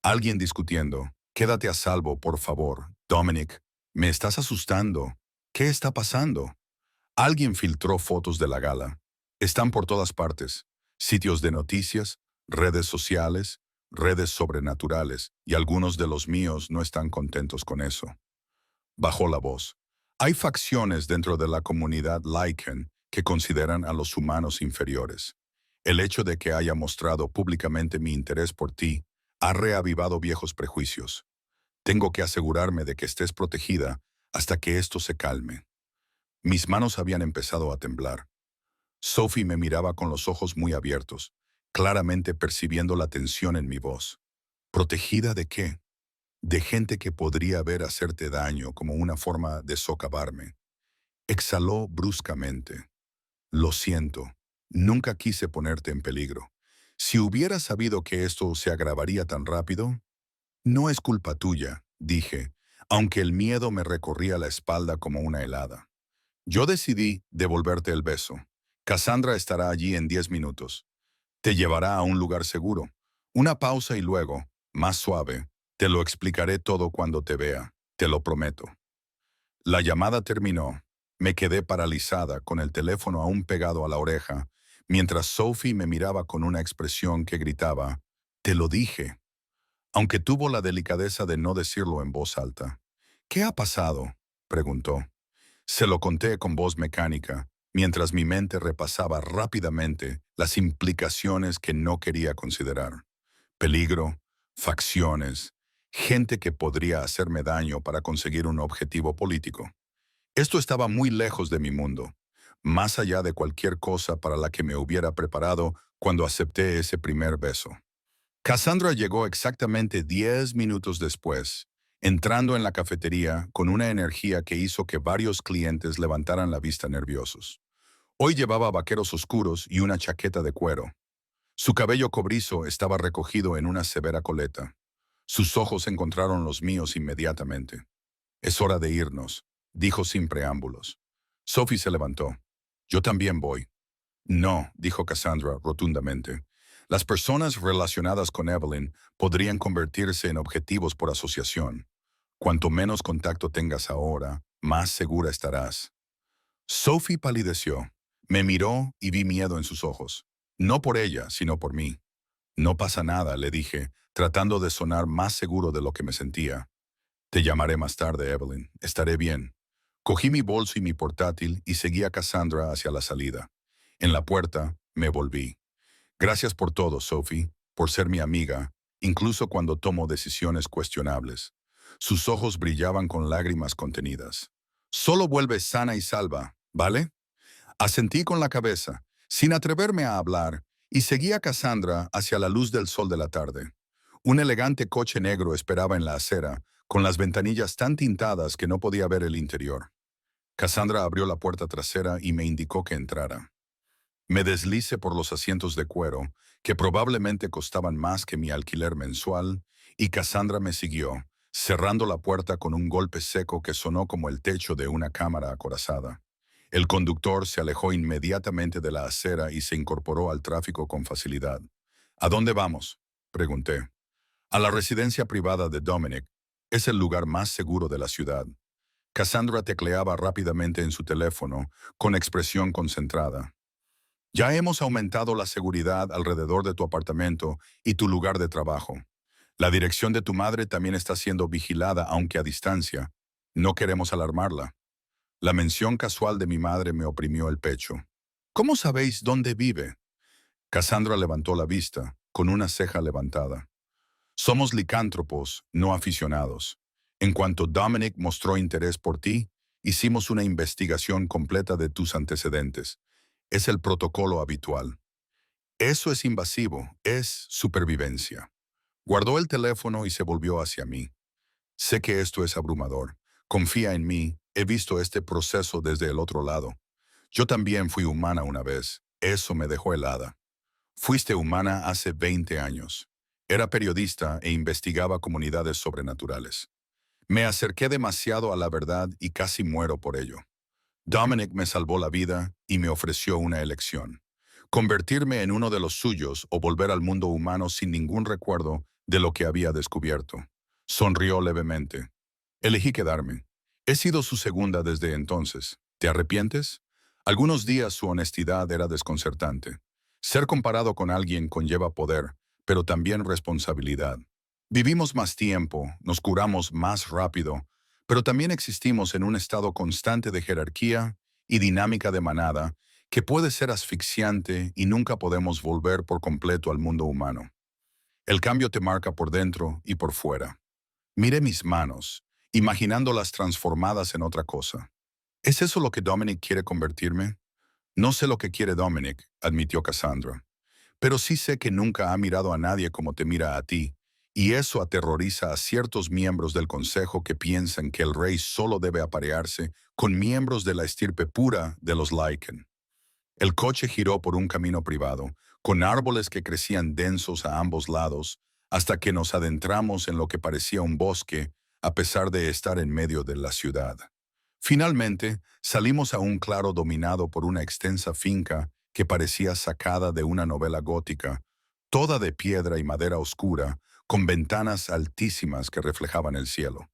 Alguien discutiendo. Quédate a salvo, por favor. Dominic, me estás asustando. ¿Qué está pasando? Alguien filtró fotos de la gala. Están por todas partes. Sitios de noticias, redes sociales, redes sobrenaturales, y algunos de los míos no están contentos con eso. Bajó la voz. Hay facciones dentro de la comunidad Lycan que consideran a los humanos inferiores. El hecho de que haya mostrado públicamente mi interés por ti ha reavivado viejos prejuicios. Tengo que asegurarme de que estés protegida hasta que esto se calme. Mis manos habían empezado a temblar. Sophie me miraba con los ojos muy abiertos, claramente percibiendo la tensión en mi voz. ¿Protegida de qué? De gente que podría ver hacerte daño como una forma de socavarme. Exhaló bruscamente. Lo siento, nunca quise ponerte en peligro. Si hubiera sabido que esto se agravaría tan rápido, no es culpa tuya, dije, aunque el miedo me recorría la espalda como una helada. Yo decidí devolverte el beso. Cassandra estará allí en 10 minutos. Te llevará a un lugar seguro. Una pausa y luego, más suave, te lo explicaré todo cuando te vea, te lo prometo. La llamada terminó. Me quedé paralizada con el teléfono aún pegado a la oreja, mientras Sophie me miraba con una expresión que gritaba, «Te lo dije», aunque tuvo la delicadeza de no decirlo en voz alta. «¿Qué ha pasado?», preguntó. Se lo conté con voz mecánica, mientras mi mente repasaba rápidamente las implicaciones que no quería considerar. Peligro, facciones, gente que podría hacerme daño para conseguir un objetivo político. Esto estaba muy lejos de mi mundo, más allá de cualquier cosa para la que me hubiera preparado cuando acepté ese primer beso. Cassandra llegó exactamente 10 minutos después, entrando en la cafetería con una energía que hizo que varios clientes levantaran la vista nerviosos. Hoy llevaba vaqueros oscuros y una chaqueta de cuero. Su cabello cobrizo estaba recogido en una severa coleta. Sus ojos encontraron los míos inmediatamente. «Es hora de irnos», dijo sin preámbulos. Sophie se levantó. «Yo también voy». «No», dijo Cassandra rotundamente. «Las personas relacionadas con Evelyn podrían convertirse en objetivos por asociación. Cuanto menos contacto tengas ahora, más segura estarás». Sophie palideció. Me miró y vi miedo en sus ojos. No por ella, sino por mí. «No pasa nada», le dije, tratando de sonar más seguro de lo que me sentía. «Te llamaré más tarde, Evelyn. Estaré bien». Cogí mi bolso y mi portátil y seguí a Cassandra hacia la salida. En la puerta, me volví. «Gracias por todo, Sophie, por ser mi amiga, incluso cuando tomo decisiones cuestionables». Sus ojos brillaban con lágrimas contenidas. «Solo vuelve sana y salva, ¿vale?». Asentí con la cabeza, sin atreverme a hablar, y seguí a Cassandra hacia la luz del sol de la tarde. Un elegante coche negro esperaba en la acera, con las ventanillas tan tintadas que no podía ver el interior. Cassandra abrió la puerta trasera y me indicó que entrara. Me deslicé por los asientos de cuero, que probablemente costaban más que mi alquiler mensual, y Cassandra me siguió, cerrando la puerta con un golpe seco que sonó como el techo de una cámara acorazada. El conductor se alejó inmediatamente de la acera y se incorporó al tráfico con facilidad. «¿A dónde vamos?». Pregunté. A la residencia privada de Dominic. Es el lugar más seguro de la ciudad. Cassandra tecleaba rápidamente en su teléfono, con expresión concentrada. Ya hemos aumentado la seguridad alrededor de tu apartamento y tu lugar de trabajo. La dirección de tu madre también está siendo vigilada, aunque a distancia. No queremos alarmarla. La mención casual de mi madre me oprimió el pecho. ¿Cómo sabéis dónde vive? Cassandra levantó la vista, con una ceja levantada. Somos licántropos, no aficionados. En cuanto Dominic mostró interés por ti, hicimos una investigación completa de tus antecedentes. Es el protocolo habitual. Eso es invasivo, es supervivencia. Guardó el teléfono y se volvió hacia mí. Sé que esto es abrumador. Confía en mí, he visto este proceso desde el otro lado. Yo también fui humana una vez. Eso me dejó helada. Fuiste humana hace 20 años. Era periodista e investigaba comunidades sobrenaturales. Me acerqué demasiado a la verdad y casi muero por ello. Dominic me salvó la vida y me ofreció una elección. Convertirme en uno de los suyos o volver al mundo humano sin ningún recuerdo de lo que había descubierto. Sonrió levemente. Elegí quedarme. He sido su segunda desde entonces. ¿Te arrepientes? Algunos días su honestidad era desconcertante. Ser comparado con alguien conlleva poder, pero también responsabilidad. Vivimos más tiempo, nos curamos más rápido, pero también existimos en un estado constante de jerarquía y dinámica de manada que puede ser asfixiante y nunca podemos volver por completo al mundo humano. El cambio te marca por dentro y por fuera. Miré mis manos, imaginándolas transformadas en otra cosa. ¿Es eso lo que Dominic quiere convertirme? No sé lo que quiere Dominic, admitió Cassandra, pero sí sé que nunca ha mirado a nadie como te mira a ti, y eso aterroriza a ciertos miembros del Consejo que piensan que el rey solo debe aparearse con miembros de la estirpe pura de los Lycan. El coche giró por un camino privado, con árboles que crecían densos a ambos lados, hasta que nos adentramos en lo que parecía un bosque, a pesar de estar en medio de la ciudad. Finalmente, salimos a un claro dominado por una extensa finca que parecía sacada de una novela gótica, toda de piedra y madera oscura, con ventanas altísimas que reflejaban el cielo.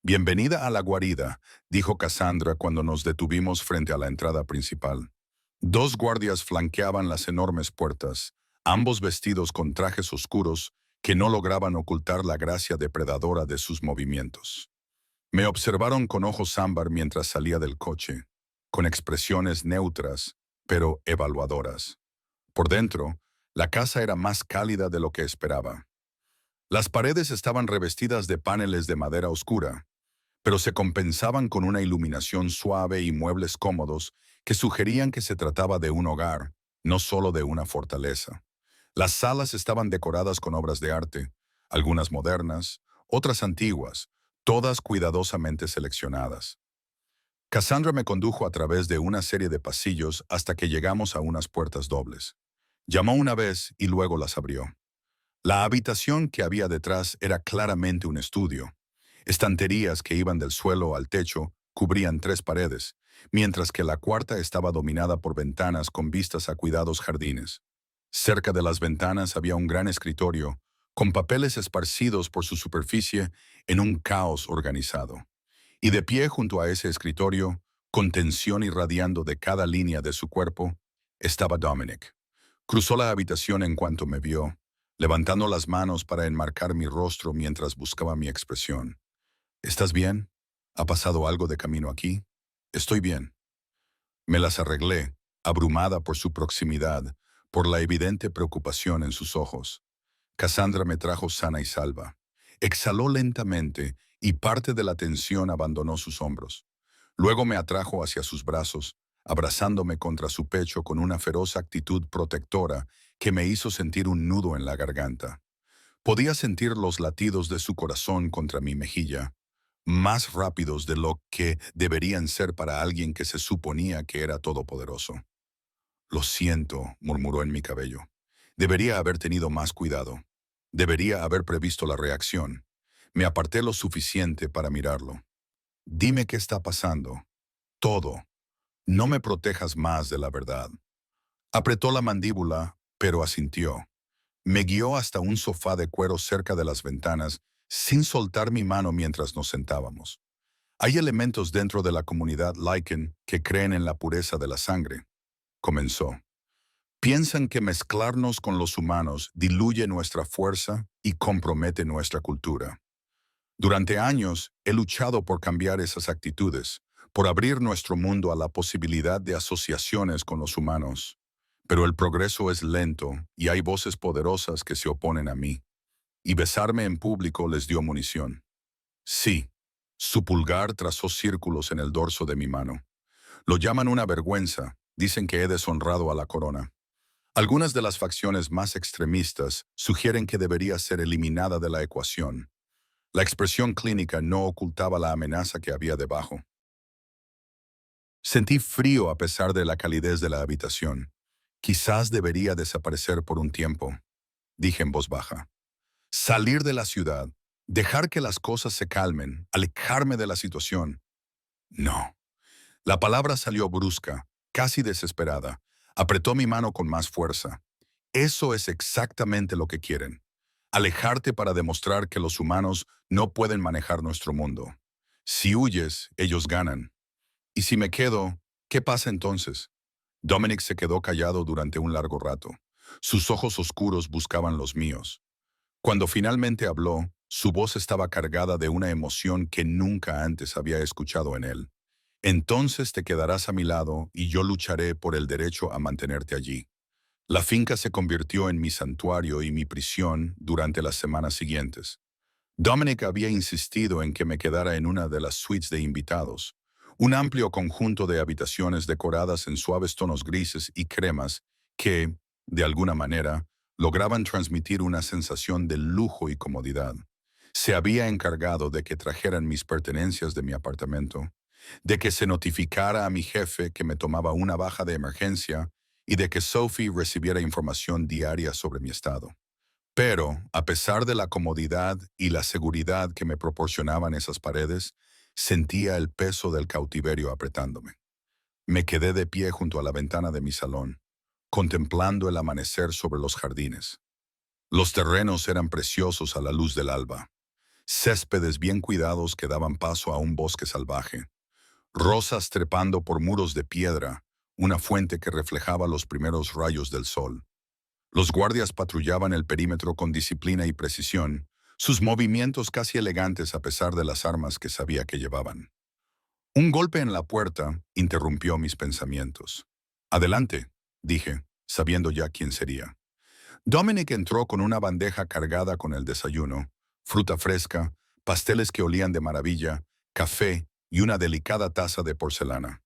Bienvenida a la guarida, dijo Cassandra cuando nos detuvimos frente a la entrada principal. Dos guardias flanqueaban las enormes puertas, ambos vestidos con trajes oscuros que no lograban ocultar la gracia depredadora de sus movimientos. Me observaron con ojos ámbar mientras salía del coche, con expresiones neutras, pero evaluadoras. Por dentro, la casa era más cálida de lo que esperaba. Las paredes estaban revestidas de paneles de madera oscura, pero se compensaban con una iluminación suave y muebles cómodos que sugerían que se trataba de un hogar, no solo de una fortaleza. Las salas estaban decoradas con obras de arte, algunas modernas, otras antiguas, todas cuidadosamente seleccionadas. Cassandra me condujo a través de una serie de pasillos hasta que llegamos a unas puertas dobles. Llamó una vez y luego las abrió. La habitación que había detrás era claramente un estudio. Estanterías que iban del suelo al techo cubrían 3 paredes, mientras que la cuarta estaba dominada por ventanas con vistas a cuidados jardines. Cerca de las ventanas había un gran escritorio, con papeles esparcidos por su superficie en un caos organizado. Y de pie junto a ese escritorio, con tensión irradiando de cada línea de su cuerpo, estaba Dominic. Cruzó la habitación en cuanto me vio, levantando las manos para enmarcar mi rostro mientras buscaba mi expresión. ¿Estás bien? ¿Ha pasado algo de camino aquí? Estoy bien. Me las arreglé, abrumada por su proximidad, por la evidente preocupación en sus ojos. Cassandra me trajo sana y salva. Exhaló lentamente y parte de la tensión abandonó sus hombros. Luego me atrajo hacia sus brazos, abrazándome contra su pecho con una feroz actitud protectora que me hizo sentir un nudo en la garganta. Podía sentir los latidos de su corazón contra mi mejilla, más rápidos de lo que deberían ser para alguien que se suponía que era todopoderoso. Lo siento, murmuró en mi cabello. Debería haber tenido más cuidado. Debería haber previsto la reacción. Me aparté lo suficiente para mirarlo. Dime qué está pasando. Todo. No me protejas más de la verdad. Apretó la mandíbula, pero asintió. Me guió hasta un sofá de cuero cerca de las ventanas, sin soltar mi mano mientras nos sentábamos. Hay elementos dentro de la comunidad Lycan que creen en la pureza de la sangre, comenzó. Piensan que mezclarnos con los humanos diluye nuestra fuerza y compromete nuestra cultura. Durante años he luchado por cambiar esas actitudes, por abrir nuestro mundo a la posibilidad de asociaciones con los humanos. Pero el progreso es lento y hay voces poderosas que se oponen a mí. Y besarme en público les dio munición. Sí, su pulgar trazó círculos en el dorso de mi mano. Lo llaman una vergüenza, dicen que he deshonrado a la corona. Algunas de las facciones más extremistas sugieren que debería ser eliminada de la ecuación. La expresión clínica no ocultaba la amenaza que había debajo. Sentí frío a pesar de la calidez de la habitación. Quizás debería desaparecer por un tiempo, dije en voz baja. Salir de la ciudad, dejar que las cosas se calmen, alejarme de la situación. No. La palabra salió brusca, casi desesperada. Apretó mi mano con más fuerza. Eso es exactamente lo que quieren. Alejarte para demostrar que los humanos no pueden manejar nuestro mundo. Si huyes, ellos ganan. Y si me quedo, ¿qué pasa entonces? Dominic se quedó callado durante un largo rato. Sus ojos oscuros buscaban los míos. Cuando finalmente habló, su voz estaba cargada de una emoción que nunca antes había escuchado en él. Entonces te quedarás a mi lado y yo lucharé por el derecho a mantenerte allí. La finca se convirtió en mi santuario y mi prisión durante las semanas siguientes. Dominic había insistido en que me quedara en una de las suites de invitados, un amplio conjunto de habitaciones decoradas en suaves tonos grises y cremas que, de alguna manera, lograban transmitir una sensación de lujo y comodidad. Se había encargado de que trajeran mis pertenencias de mi apartamento, de que se notificara a mi jefe que me tomaba una baja de emergencia y de que Sophie recibiera información diaria sobre mi estado. Pero, a pesar de la comodidad y la seguridad que me proporcionaban esas paredes, sentía el peso del cautiverio apretándome. Me quedé de pie junto a la ventana de mi salón, contemplando el amanecer sobre los jardines. Los terrenos eran preciosos a la luz del alba, céspedes bien cuidados que daban paso a un bosque salvaje, rosas trepando por muros de piedra, una fuente que reflejaba los primeros rayos del sol. Los guardias patrullaban el perímetro con disciplina y precisión, sus movimientos casi elegantes a pesar de las armas que sabía que llevaban. Un golpe en la puerta interrumpió mis pensamientos. Adelante, dije, sabiendo ya quién sería. Dominic entró con una bandeja cargada con el desayuno, fruta fresca, pasteles que olían de maravilla, café y una delicada taza de porcelana.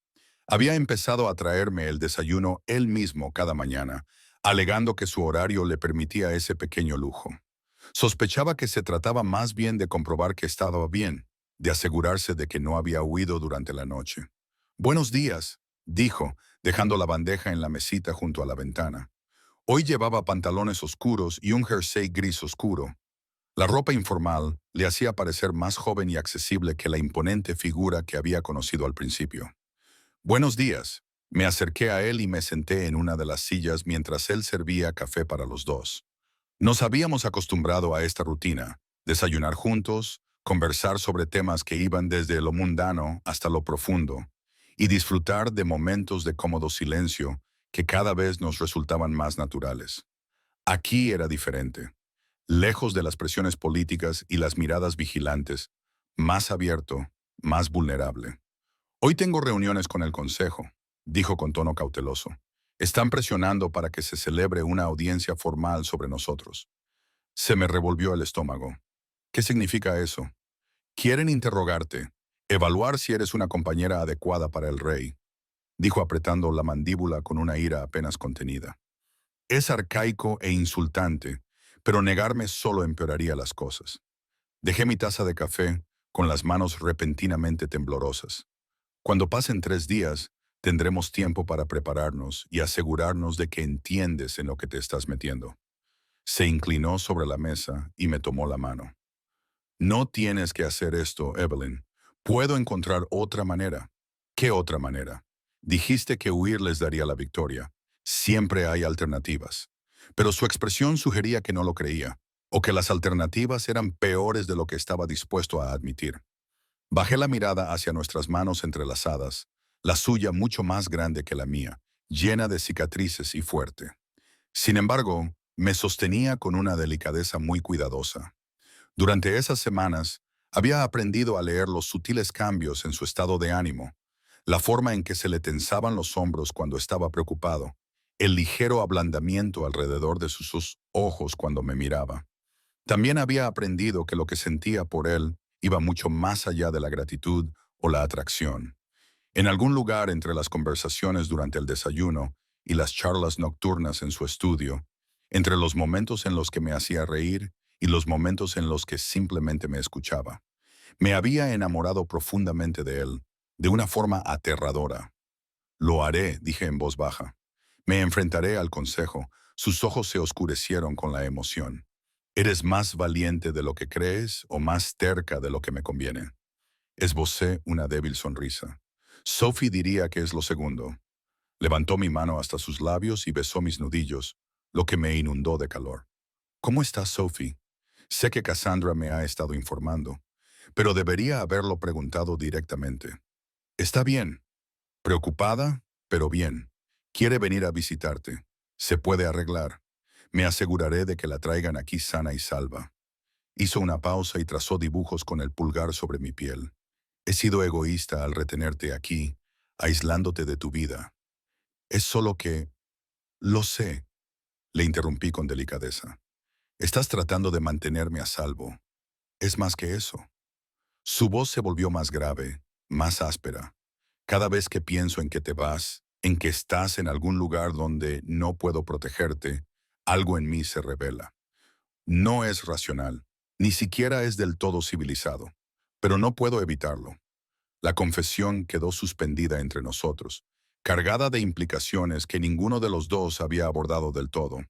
Había empezado a traerme el desayuno él mismo cada mañana, alegando que su horario le permitía ese pequeño lujo. Sospechaba que se trataba más bien de comprobar que estaba bien, de asegurarse de que no había huido durante la noche. «Buenos días», dijo, dejando la bandeja en la mesita junto a la ventana. Hoy llevaba pantalones oscuros y un jersey gris oscuro. La ropa informal le hacía parecer más joven y accesible que la imponente figura que había conocido al principio. «Buenos días». Me acerqué a él y me senté en una de las sillas mientras él servía café para los dos. Nos habíamos acostumbrado a esta rutina, desayunar juntos, conversar sobre temas que iban desde lo mundano hasta lo profundo, y disfrutar de momentos de cómodo silencio que cada vez nos resultaban más naturales. Aquí era diferente. Lejos de las presiones políticas y las miradas vigilantes, más abierto, más vulnerable. «Hoy tengo reuniones con el Consejo», dijo con tono cauteloso. «Están presionando para que se celebre una audiencia formal sobre nosotros». Se me revolvió el estómago. ¿Qué significa eso? «Quieren interrogarte, evaluar si eres una compañera adecuada para el rey», dijo apretando la mandíbula con una ira apenas contenida. Es arcaico e insultante, pero negarme solo empeoraría las cosas. Dejé mi taza de café con las manos repentinamente temblorosas. Cuando pasen 3 días, tendremos tiempo para prepararnos y asegurarnos de que entiendes en lo que te estás metiendo. Se inclinó sobre la mesa y me tomó la mano. «No tienes que hacer esto, Evelyn. Puedo encontrar otra manera». «¿Qué otra manera?» «Dijiste que huir les daría la victoria. Siempre hay alternativas. pero su expresión sugería que no lo creía, o que las alternativas eran peores de lo que estaba dispuesto a admitir. Bajé la mirada hacia nuestras manos entrelazadas, la suya mucho más grande que la mía, llena de cicatrices y fuerte. Sin embargo, me sostenía con una delicadeza muy cuidadosa. Durante esas semanas, había aprendido a leer los sutiles cambios en su estado de ánimo, la forma en que se le tensaban los hombros cuando estaba preocupado, el ligero ablandamiento alrededor de sus ojos cuando me miraba. También había aprendido que lo que sentía por él iba mucho más allá de la gratitud o la atracción. En algún lugar entre las conversaciones durante el desayuno y las charlas nocturnas en su estudio, entre los momentos en los que me hacía reír y los momentos en los que simplemente me escuchaba, me había enamorado profundamente de él, de una forma aterradora. Lo haré, dije en voz baja. Me enfrentaré al consejo. Sus ojos se oscurecieron con la emoción. ¿Eres más valiente de lo que crees o más terca de lo que me conviene? Esbocé una débil sonrisa. Sophie diría que es lo segundo. Levantó mi mano hasta sus labios y besó mis nudillos, lo que me inundó de calor. ¿Cómo estás, Sophie? Sé que Cassandra me ha estado informando, pero debería haberlo preguntado directamente. Está bien. Preocupada, pero bien. Quiere venir a visitarte. Se puede arreglar. Me aseguraré de que la traigan aquí sana y salva. Hizo una pausa y trazó dibujos con el pulgar sobre mi piel. He sido egoísta al retenerte aquí, aislándote de tu vida. Es solo que... Lo sé, le interrumpí con delicadeza. Estás tratando de mantenerme a salvo. Es más que eso. Su voz se volvió más grave, más áspera. Cada vez que pienso en que te vas, en que estás en algún lugar donde no puedo protegerte, algo en mí se revela. No es racional, ni siquiera es del todo civilizado, pero no puedo evitarlo. La confesión quedó suspendida entre nosotros, cargada de implicaciones que ninguno de los dos había abordado del todo.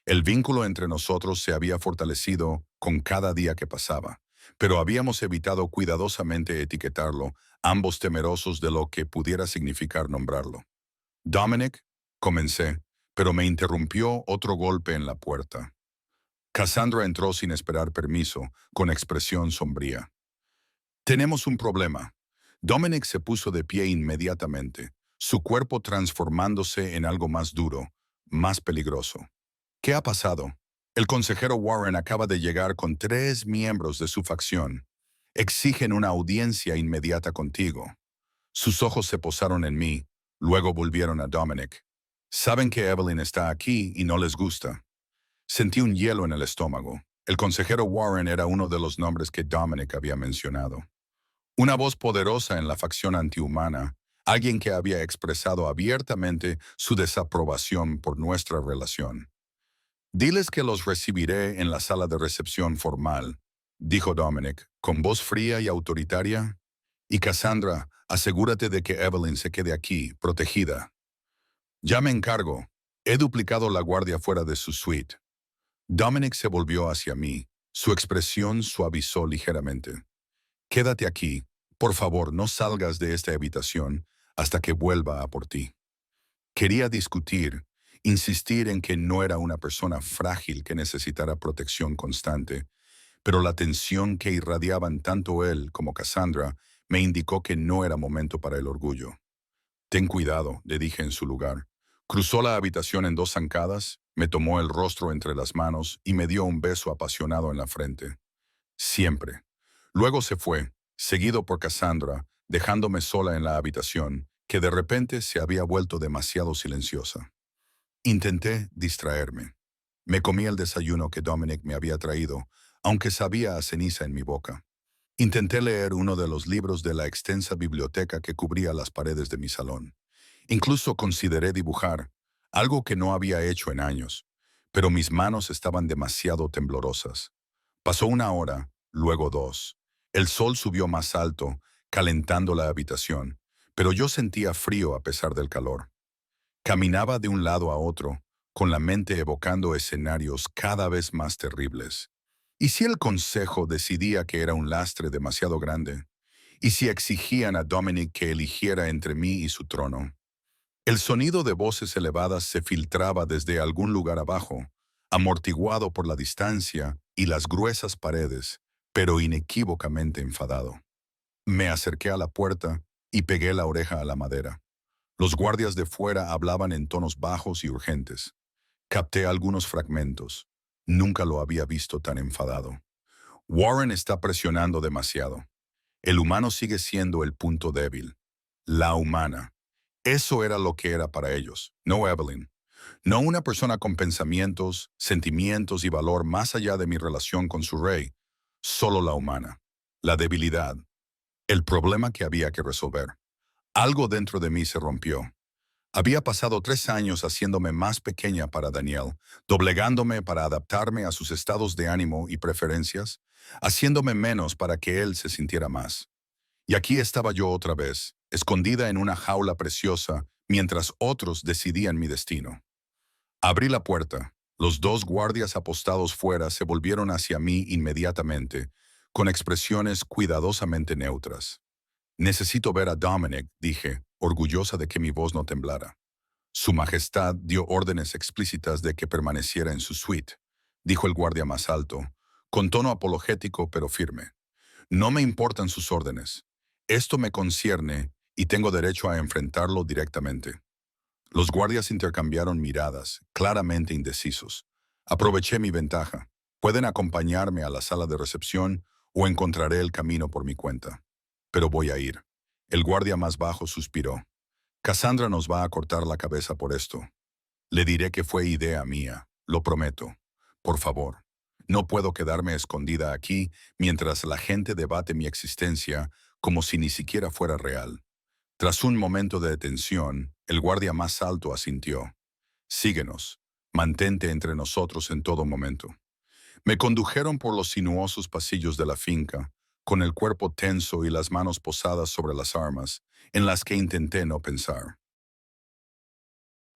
El vínculo entre nosotros se había fortalecido con cada día que pasaba, pero habíamos evitado cuidadosamente etiquetarlo, ambos temerosos de lo que pudiera significar nombrarlo. Dominic, comencé, pero me interrumpió otro golpe en la puerta. Cassandra entró sin esperar permiso, con expresión sombría. Tenemos un problema. Dominic se puso de pie inmediatamente, su cuerpo transformándose en algo más duro, más peligroso. ¿Qué ha pasado? El consejero Warren acaba de llegar con 3 miembros de su facción. Exigen una audiencia inmediata contigo. Sus ojos se posaron en mí, luego volvieron a Dominic. Saben que Evelyn está aquí y no les gusta. Sentí un hielo en el estómago. El consejero Warren era uno de los nombres que Dominic había mencionado. Una voz poderosa en la facción antihumana, alguien que había expresado abiertamente su desaprobación por nuestra relación. Diles que los recibiré en la sala de recepción formal, dijo Dominic, con voz fría y autoritaria. Y Cassandra, asegúrate de que Evelyn se quede aquí, protegida. Ya me encargo. He duplicado la guardia fuera de su suite. Dominic se volvió hacia mí. Su expresión suavizó ligeramente. Quédate aquí. Por favor, no salgas de esta habitación hasta que vuelva a por ti. Quería discutir, insistir en que no era una persona frágil que necesitara protección constante, pero la tensión que irradiaban tanto él como Cassandra me indicó que no era momento para el orgullo. Ten cuidado, le dije en su lugar. Cruzó la habitación en 2 zancadas, me tomó el rostro entre las manos y me dio un beso apasionado en la frente. Siempre. Luego se fue, seguido por Cassandra, dejándome sola en la habitación, que de repente se había vuelto demasiado silenciosa. Intenté distraerme. Me comí el desayuno que Dominic me había traído, aunque sabía a ceniza en mi boca. Intenté leer uno de los libros de la extensa biblioteca que cubría las paredes de mi salón. Incluso consideré dibujar, algo que no había hecho en años, pero mis manos estaban demasiado temblorosas. Pasó 1 hora, luego 2. El sol subió más alto, calentando la habitación, pero yo sentía frío a pesar del calor. Caminaba de un lado a otro, con la mente evocando escenarios cada vez más terribles. ¿Y si el consejo decidía que era un lastre demasiado grande? ¿Y si exigían a Dominic que eligiera entre mí y su trono? El sonido de voces elevadas se filtraba desde algún lugar abajo, amortiguado por la distancia y las gruesas paredes, pero inequívocamente enfadado. Me acerqué a la puerta y pegué la oreja a la madera. Los guardias de fuera hablaban en tonos bajos y urgentes. Capté algunos fragmentos. Nunca lo había visto tan enfadado. Warren está presionando demasiado. El humano sigue siendo el punto débil. La humana. Eso era lo que era para ellos, no Evelyn. No una persona con pensamientos, sentimientos y valor más allá de mi relación con su rey. Solo la humana. La debilidad. El problema que había que resolver. Algo dentro de mí se rompió. Había pasado 3 años haciéndome más pequeña para Daniel, doblegándome para adaptarme a sus estados de ánimo y preferencias, haciéndome menos para que él se sintiera más. Y aquí estaba yo otra vez, escondida en una jaula preciosa, mientras otros decidían mi destino. Abrí la puerta. Los dos guardias apostados fuera se volvieron hacia mí inmediatamente, con expresiones cuidadosamente neutras. Necesito ver a Dominic, dije, orgullosa de que mi voz no temblara. Su Majestad dio órdenes explícitas de que permaneciera en su suite, dijo el guardia más alto, con tono apologético pero firme. No me importan sus órdenes. Esto me concierne y tengo derecho a enfrentarlo directamente. Los guardias intercambiaron miradas, claramente indecisos. Aproveché mi ventaja. Pueden acompañarme a la sala de recepción o encontraré el camino por mi cuenta. Pero voy a ir. El guardia más bajo suspiró. Cassandra nos va a cortar la cabeza por esto. Le diré que fue idea mía, lo prometo. Por favor, no puedo quedarme escondida aquí mientras la gente debate mi existencia como si ni siquiera fuera real. Tras un momento de detención, el guardia más alto asintió. Síguenos. Mantente entre nosotros en todo momento. Me condujeron por los sinuosos pasillos de la finca, con el cuerpo tenso y las manos posadas sobre las armas, en las que intenté no pensar.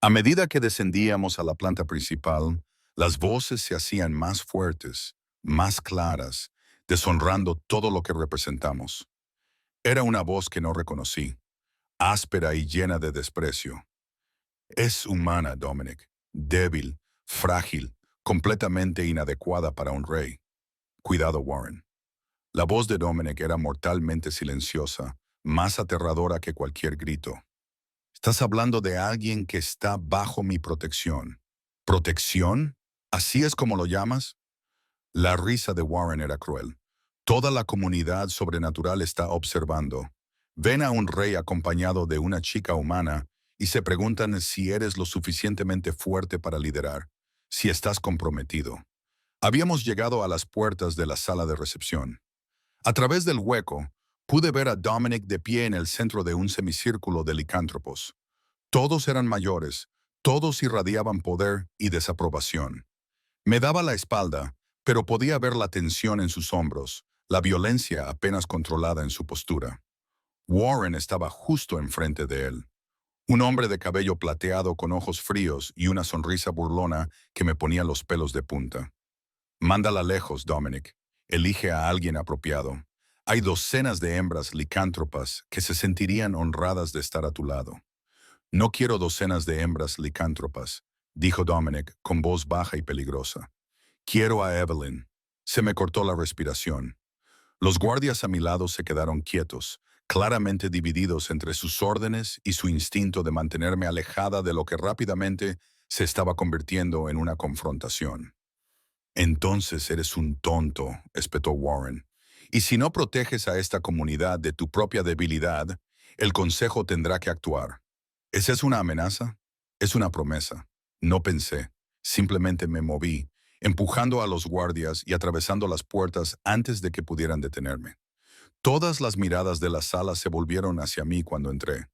A medida que descendíamos a la planta principal, las voces se hacían más fuertes, más claras, deshonrando todo lo que representamos. Era una voz que no reconocí, áspera y llena de desprecio. Es humana, Dominic, débil, frágil, completamente inadecuada para un rey. Cuidado, Warren. La voz de Dominic era mortalmente silenciosa, más aterradora que cualquier grito. Estás hablando de alguien que está bajo mi protección. ¿Protección? ¿Así es como lo llamas? La risa de Warren era cruel. Toda la comunidad sobrenatural está observando. Ven a un rey acompañado de una chica humana y se preguntan si eres lo suficientemente fuerte para liderar, si estás comprometido. Habíamos llegado a las puertas de la sala de recepción. A través del hueco, pude ver a Dominic de pie en el centro de un semicírculo de licántropos. Todos eran mayores, todos irradiaban poder y desaprobación. Me daba la espalda, pero podía ver la tensión en sus hombros, la violencia apenas controlada en su postura. Warren estaba justo enfrente de él. Un hombre de cabello plateado con ojos fríos y una sonrisa burlona que me ponía los pelos de punta. Mándala lejos, Dominic. Elige a alguien apropiado. Hay docenas de hembras licántropas que se sentirían honradas de estar a tu lado. No quiero docenas de hembras licántropas, dijo Dominic con voz baja y peligrosa. Quiero a Evelyn. Se me cortó la respiración. Los guardias a mi lado se quedaron quietos, claramente divididos entre sus órdenes y su instinto de mantenerme alejada de lo que rápidamente se estaba convirtiendo en una confrontación. Entonces eres un tonto, espetó Warren. Y si no proteges a esta comunidad de tu propia debilidad, el Consejo tendrá que actuar. ¿Esa es una amenaza? Es una promesa. No pensé, simplemente me moví, empujando a los guardias y atravesando las puertas antes de que pudieran detenerme. Todas las miradas de la sala se volvieron hacia mí cuando entré.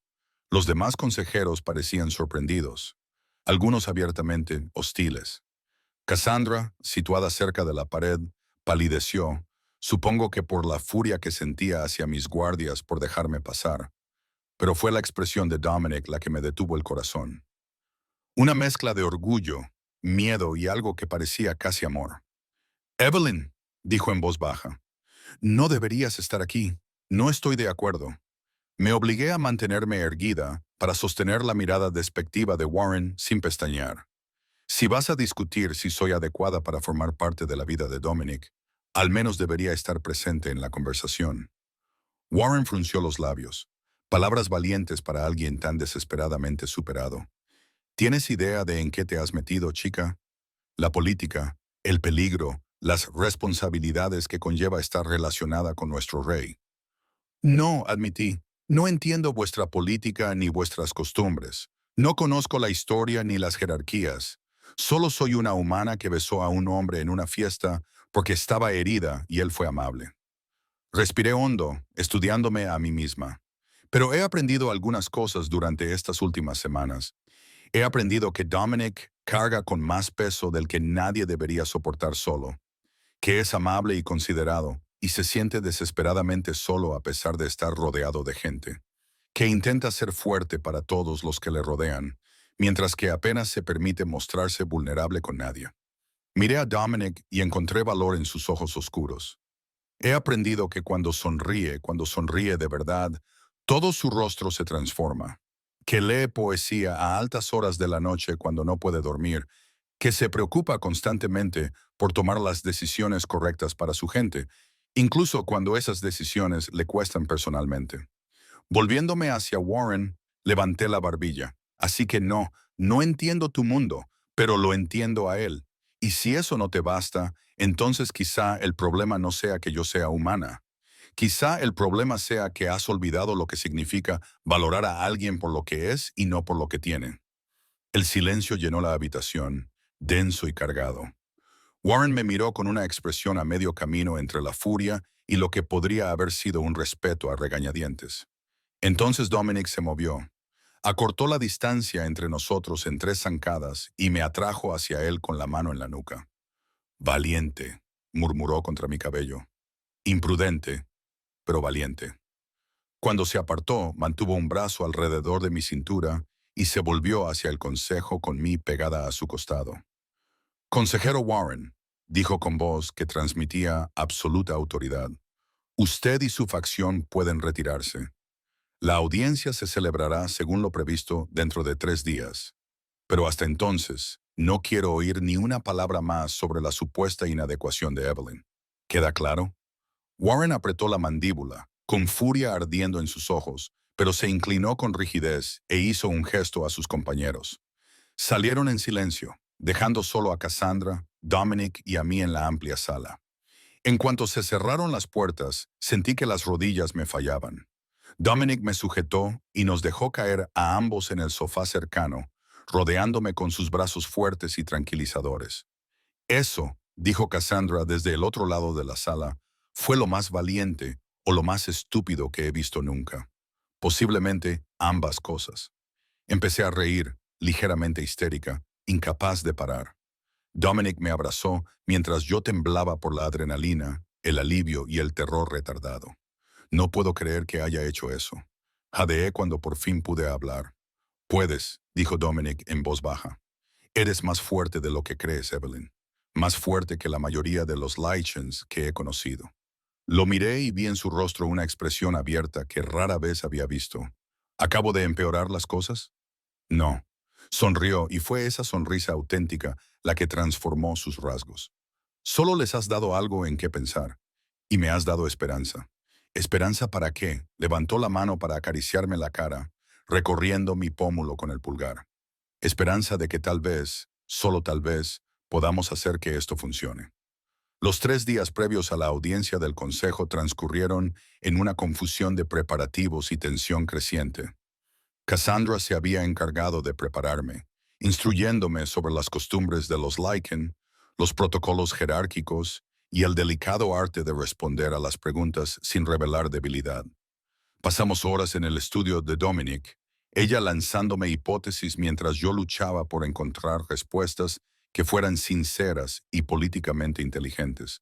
Los demás consejeros parecían sorprendidos, algunos abiertamente hostiles. Cassandra, situada cerca de la pared, palideció, supongo que por la furia que sentía hacia mis guardias por dejarme pasar, pero fue la expresión de Dominic la que me detuvo el corazón. Una mezcla de orgullo, miedo y algo que parecía casi amor. Evelyn, dijo en voz baja, no deberías estar aquí. No estoy de acuerdo. Me obligué a mantenerme erguida para sostener la mirada despectiva de Warren sin pestañear. Si vas a discutir si soy adecuada para formar parte de la vida de Dominic, al menos debería estar presente en la conversación. Warren frunció los labios. Palabras valientes para alguien tan desesperadamente superado. ¿Tienes idea de en qué te has metido, chica? La política, el peligro, las responsabilidades que conlleva estar relacionada con nuestro rey. No, admití. No entiendo vuestra política ni vuestras costumbres. No conozco la historia ni las jerarquías. Solo soy una humana que besó a un hombre en una fiesta porque estaba herida y él fue amable. Respiré hondo, estudiándome a mí misma. Pero he aprendido algunas cosas durante estas últimas semanas. He aprendido que Dominic carga con más peso del que nadie debería soportar solo, que es amable y considerado, y se siente desesperadamente solo a pesar de estar rodeado de gente, que intenta ser fuerte para todos los que le rodean, mientras que apenas se permite mostrarse vulnerable con nadie. Miré a Dominic y encontré valor en sus ojos oscuros. He aprendido que cuando sonríe de verdad, todo su rostro se transforma, que lee poesía a altas horas de la noche cuando no puede dormir, que se preocupa constantemente por tomar las decisiones correctas para su gente, incluso cuando esas decisiones le cuestan personalmente. Volviéndome hacia Warren, levanté la barbilla. Así que no entiendo tu mundo, pero lo entiendo a él. Y si eso no te basta, entonces quizá el problema no sea que yo sea humana. Quizá el problema sea que has olvidado lo que significa valorar a alguien por lo que es y no por lo que tiene. El silencio llenó la habitación, denso y cargado. Warren me miró con una expresión a medio camino entre la furia y lo que podría haber sido un respeto a regañadientes. Entonces Dominic se movió. Acortó la distancia entre nosotros en 3 zancadas y me atrajo hacia él con la mano en la nuca. Valiente, murmuró contra mi cabello. Imprudente, pero valiente. Cuando se apartó, mantuvo un brazo alrededor de mi cintura y se volvió hacia el consejo con mí pegada a su costado. Consejero Warren, dijo con voz que transmitía absoluta autoridad, usted y su facción pueden retirarse. La audiencia se celebrará según lo previsto dentro de 3 días. Pero hasta entonces, no quiero oír ni una palabra más sobre la supuesta inadecuación de Evelyn. ¿Queda claro? Warren apretó la mandíbula, con furia ardiendo en sus ojos, pero se inclinó con rigidez e hizo un gesto a sus compañeros. Salieron en silencio, dejando solo a Cassandra, Dominic y a mí en la amplia sala. En cuanto se cerraron las puertas, sentí que las rodillas me fallaban. Dominic me sujetó y nos dejó caer a ambos en el sofá cercano, rodeándome con sus brazos fuertes y tranquilizadores. Eso, dijo Cassandra desde el otro lado de la sala, fue lo más valiente o lo más estúpido que he visto nunca. Posiblemente ambas cosas. Empecé a reír, ligeramente histérica, incapaz de parar. Dominic me abrazó mientras yo temblaba por la adrenalina, el alivio y el terror retardado. No puedo creer que haya hecho eso. Jadeé cuando por fin pude hablar. Puedes, dijo Dominic en voz baja. Eres más fuerte de lo que crees, Evelyn. Más fuerte que la mayoría de los Lychans que he conocido. Lo miré y vi en su rostro una expresión abierta que rara vez había visto. ¿Acabo de empeorar las cosas? No. Sonrió y fue esa sonrisa auténtica la que transformó sus rasgos. Solo les has dado algo en qué pensar. Y me has dado esperanza. ¿Esperanza para qué? Levantó la mano para acariciarme la cara, recorriendo mi pómulo con el pulgar. Esperanza de que tal vez, solo tal vez, podamos hacer que esto funcione. Los 3 días previos a la audiencia del Consejo transcurrieron en una confusión de preparativos y tensión creciente. Cassandra se había encargado de prepararme, instruyéndome sobre las costumbres de los Lycan, los protocolos jerárquicos y el delicado arte de responder a las preguntas sin revelar debilidad. Pasamos horas en el estudio de Dominic, ella lanzándome hipótesis mientras yo luchaba por encontrar respuestas que fueran sinceras y políticamente inteligentes.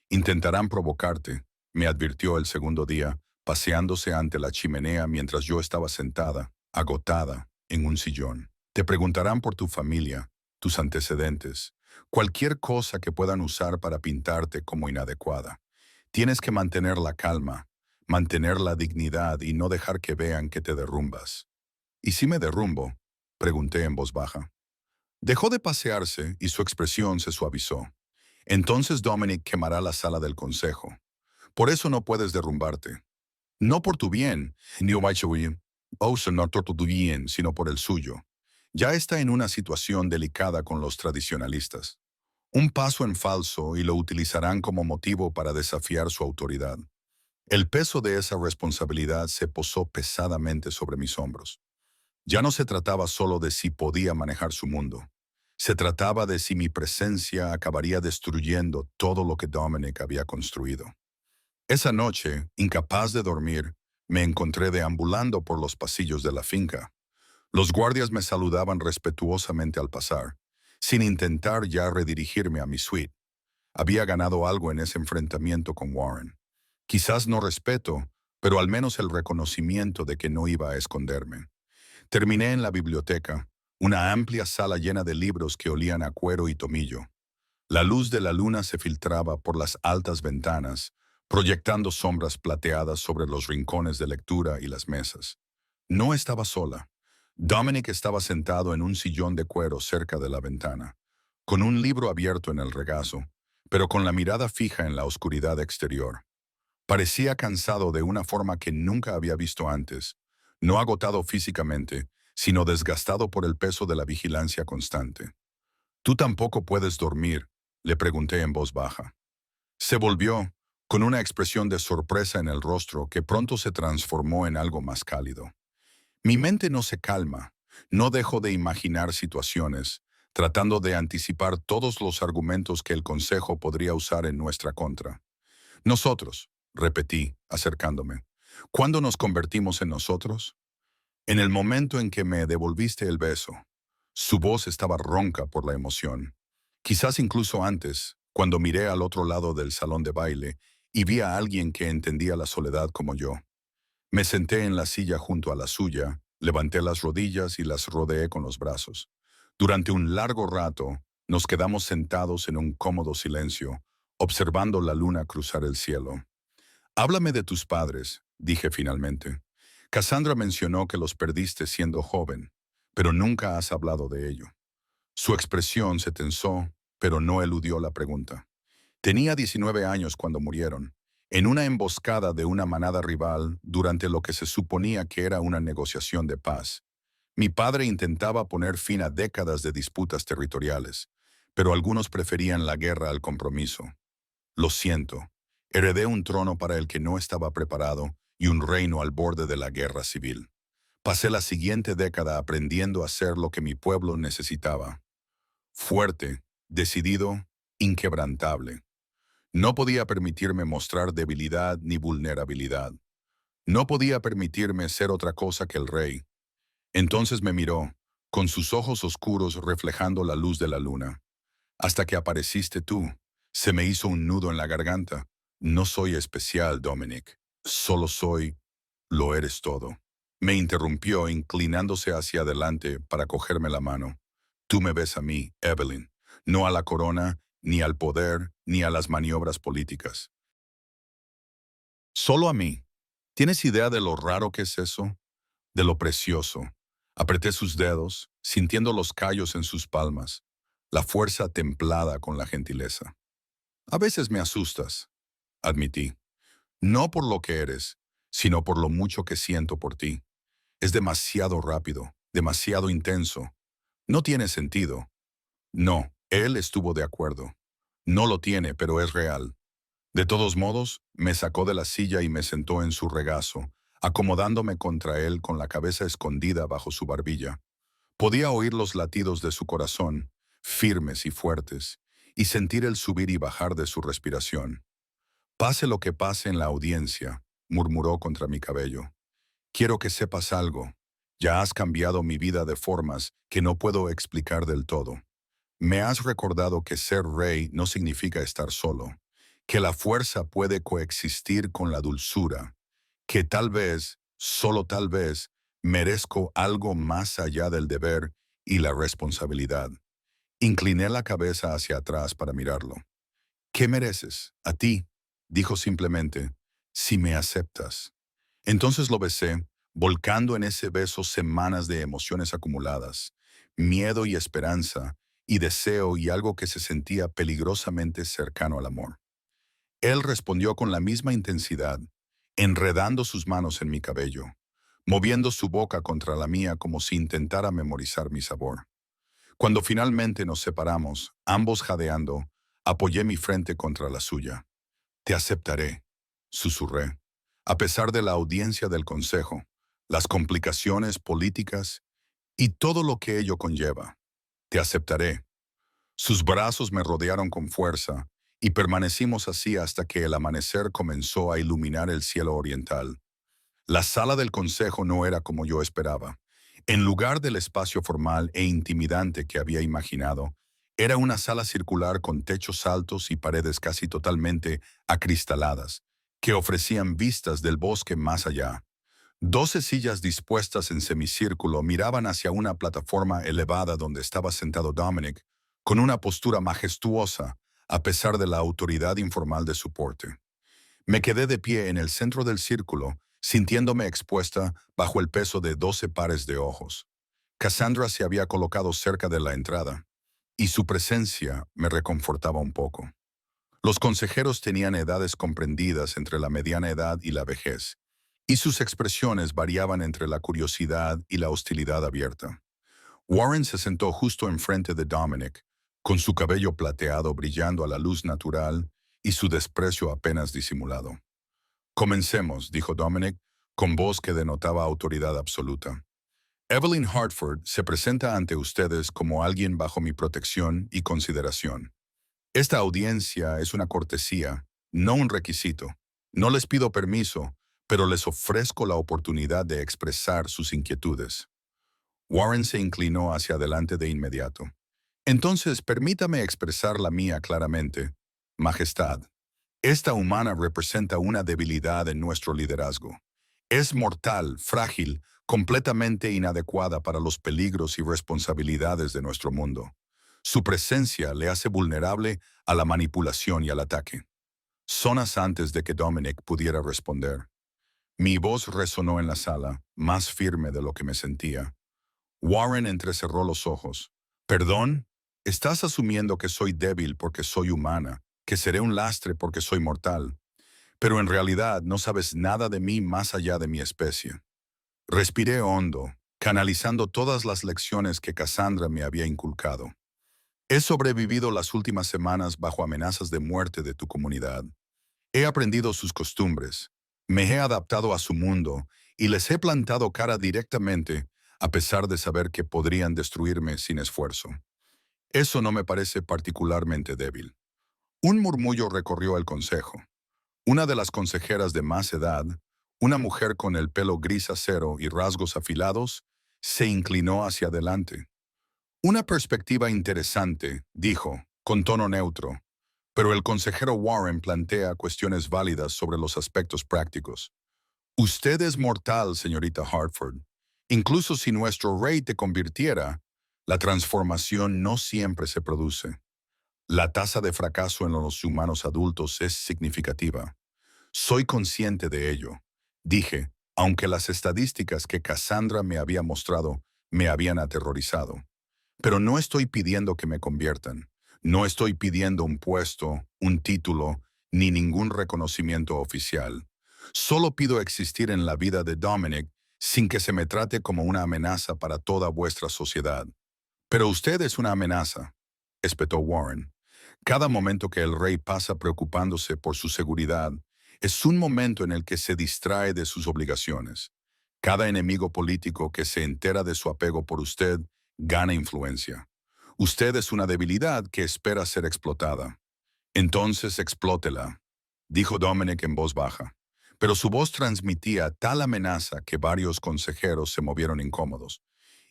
Intentarán provocarte, me advirtió el segundo día, paseándose ante la chimenea mientras yo estaba sentada, agotada, en un sillón. Te preguntarán por tu familia, tus antecedentes, cualquier cosa que puedan usar para pintarte como inadecuada. Tienes que mantener la calma, mantener la dignidad y no dejar que vean que te derrumbas. ¿Y si me derrumbo? Pregunté en voz baja. Dejó de pasearse y su expresión se suavizó. Entonces Dominic quemará la sala del consejo. Por eso no puedes derrumbarte. No por tu bien, ni no por tu bien, sino por el suyo. Ya está en una situación delicada con los tradicionalistas. Un paso en falso y lo utilizarán como motivo para desafiar su autoridad. El peso de esa responsabilidad se posó pesadamente sobre mis hombros. Ya no se trataba solo de si podía manejar su mundo. Se trataba de si mi presencia acabaría destruyendo todo lo que Dominic había construido. Esa noche, incapaz de dormir, me encontré deambulando por los pasillos de la finca. Los guardias me saludaban respetuosamente al pasar, sin intentar ya redirigirme a mi suite. Había ganado algo en ese enfrentamiento con Warren. Quizás no respeto, pero al menos el reconocimiento de que no iba a esconderme. Terminé en la biblioteca, una amplia sala llena de libros que olían a cuero y tomillo. La luz de la luna se filtraba por las altas ventanas, proyectando sombras plateadas sobre los rincones de lectura y las mesas. No estaba sola. Dominic estaba sentado en un sillón de cuero cerca de la ventana, con un libro abierto en el regazo, pero con la mirada fija en la oscuridad exterior. Parecía cansado de una forma que nunca había visto antes, no agotado físicamente, sino desgastado por el peso de la vigilancia constante. «¿Tú tampoco puedes dormir?», le pregunté en voz baja. Se volvió, con una expresión de sorpresa en el rostro que pronto se transformó en algo más cálido. «Mi mente no se calma, no dejo de imaginar situaciones, tratando de anticipar todos los argumentos que el Consejo podría usar en nuestra contra. Nosotros», repetí, acercándome. «¿Cuándo nos convertimos en nosotros?». «En el momento en que me devolviste el beso». Su voz estaba ronca por la emoción. Quizás incluso antes, cuando miré al otro lado del salón de baile y vi a alguien que entendía la soledad como yo. Me senté en la silla junto a la suya, levanté las rodillas y las rodeé con los brazos. Durante un largo rato, nos quedamos sentados en un cómodo silencio, observando la luna cruzar el cielo. «Háblame de tus padres», dije finalmente. «Cassandra mencionó que los perdiste siendo joven, pero nunca has hablado de ello». Su expresión se tensó, pero no eludió la pregunta. «Tenía 19 años cuando murieron, en una emboscada de una manada rival durante lo que se suponía que era una negociación de paz. Mi padre intentaba poner fin a décadas de disputas territoriales, pero algunos preferían la guerra al compromiso. Lo siento, heredé un trono para el que no estaba preparado y un reino al borde de la guerra civil. Pasé la siguiente década aprendiendo a hacer lo que mi pueblo necesitaba. Fuerte, decidido, inquebrantable. No podía permitirme mostrar debilidad ni vulnerabilidad. No podía permitirme ser otra cosa que el rey. Entonces me miró, con sus ojos oscuros reflejando la luz de la luna. «Hasta que apareciste tú, se me hizo un nudo en la garganta. No soy especial, Dominic. Solo soy, lo eres todo». Me interrumpió inclinándose hacia adelante para cogerme la mano. «Tú me ves a mí, Evelyn, no a la corona, ni al poder, ni a las maniobras políticas. Solo a mí. ¿Tienes idea de lo raro que es eso? De lo precioso». Apreté sus dedos, sintiendo los callos en sus palmas, la fuerza templada con la gentileza. «A veces me asustas», admití. «No por lo que eres, sino por lo mucho que siento por ti. Es demasiado rápido, demasiado intenso. No tiene sentido». No, él estuvo de acuerdo. «No lo tiene, pero es real». De todos modos, me sacó de la silla y me sentó en su regazo, acomodándome contra él con la cabeza escondida bajo su barbilla. Podía oír los latidos de su corazón, firmes y fuertes, y sentir el subir y bajar de su respiración. «Pase lo que pase en la audiencia», murmuró contra mi cabello. «Quiero que sepas algo. Ya has cambiado mi vida de formas que no puedo explicar del todo. Me has recordado que ser rey no significa estar solo, que la fuerza puede coexistir con la dulzura, que tal vez, solo tal vez, merezco algo más allá del deber y la responsabilidad». Incliné la cabeza hacia atrás para mirarlo. «¿Qué mereces? A ti», dijo simplemente, «si me aceptas». Entonces lo besé, volcando en ese beso semanas de emociones acumuladas, miedo y esperanza, y deseo y algo que se sentía peligrosamente cercano al amor. Él respondió con la misma intensidad, enredando sus manos en mi cabello, moviendo su boca contra la mía como si intentara memorizar mi sabor. Cuando finalmente nos separamos, ambos jadeando, apoyé mi frente contra la suya. Te aceptaré, susurré, a pesar de la audiencia del consejo, las complicaciones políticas y todo lo que ello conlleva. Te aceptaré. Sus brazos me rodearon con fuerza y permanecimos así hasta que el amanecer comenzó a iluminar el cielo oriental. La sala del consejo no era como yo esperaba. En lugar del espacio formal e intimidante que había imaginado, era una sala circular con techos altos y paredes casi totalmente acristaladas, que ofrecían vistas del bosque más allá. 12 sillas dispuestas en semicírculo miraban hacia una plataforma elevada donde estaba sentado Dominic, con una postura majestuosa, a pesar de la autoridad informal de su porte. Me quedé de pie en el centro del círculo, sintiéndome expuesta bajo el peso de 12 pares de ojos. Cassandra se había colocado cerca de la entrada, y su presencia me reconfortaba un poco. Los consejeros tenían edades comprendidas entre la mediana edad y la vejez, y sus expresiones variaban entre la curiosidad y la hostilidad abierta. Warren se sentó justo enfrente de Dominic, con su cabello plateado brillando a la luz natural y su desprecio apenas disimulado. Comencemos, dijo Dominic, con voz que denotaba autoridad absoluta. Evelyn Hartford se presenta ante ustedes como alguien bajo mi protección y consideración. Esta audiencia es una cortesía, no un requisito. No les pido permiso, pero les ofrezco la oportunidad de expresar sus inquietudes. Warren se inclinó hacia adelante de inmediato. Entonces, permítame expresar la mía claramente. Majestad, esta humana representa una debilidad en nuestro liderazgo. Es mortal, frágil, completamente inadecuada para los peligros y responsabilidades de nuestro mundo. Su presencia le hace vulnerable a la manipulación y al ataque. Zonas antes de que Dominic pudiera responder. Mi voz resonó en la sala, más firme de lo que me sentía. Warren entrecerró los ojos. ¿Perdón? Estás asumiendo que soy débil porque soy humana, que seré un lastre porque soy mortal. Pero en realidad no sabes nada de mí más allá de mi especie. Respiré hondo, canalizando todas las lecciones que Cassandra me había inculcado. He sobrevivido las últimas semanas bajo amenazas de muerte de tu comunidad. He aprendido sus costumbres, me he adaptado a su mundo y les he plantado cara directamente, a pesar de saber que podrían destruirme sin esfuerzo. Eso no me parece particularmente débil. Un murmullo recorrió el consejo. Una de las consejeras de más edad, una mujer con el pelo gris acero y rasgos afilados, se inclinó hacia adelante. Una perspectiva interesante, dijo, con tono neutro, pero el consejero Warren plantea cuestiones válidas sobre los aspectos prácticos. Usted es mortal, señorita Hartford. Incluso si nuestro rey te convirtiera, la transformación no siempre se produce. La tasa de fracaso en los humanos adultos es significativa. Soy consciente de ello, dije, aunque las estadísticas que Cassandra me había mostrado me habían aterrorizado. Pero no estoy pidiendo que me conviertan. No estoy pidiendo un puesto, un título, ni ningún reconocimiento oficial. Solo pido existir en la vida de Dominic sin que se me trate como una amenaza para toda vuestra sociedad. Pero usted es una amenaza, espetó Warren. Cada momento que el rey pasa preocupándose por su seguridad es un momento en el que se distrae de sus obligaciones. Cada enemigo político que se entera de su apego por usted gana influencia. Usted es una debilidad que espera ser explotada. Entonces explótela, dijo Dominic en voz baja. Pero su voz transmitía tal amenaza que varios consejeros se movieron incómodos.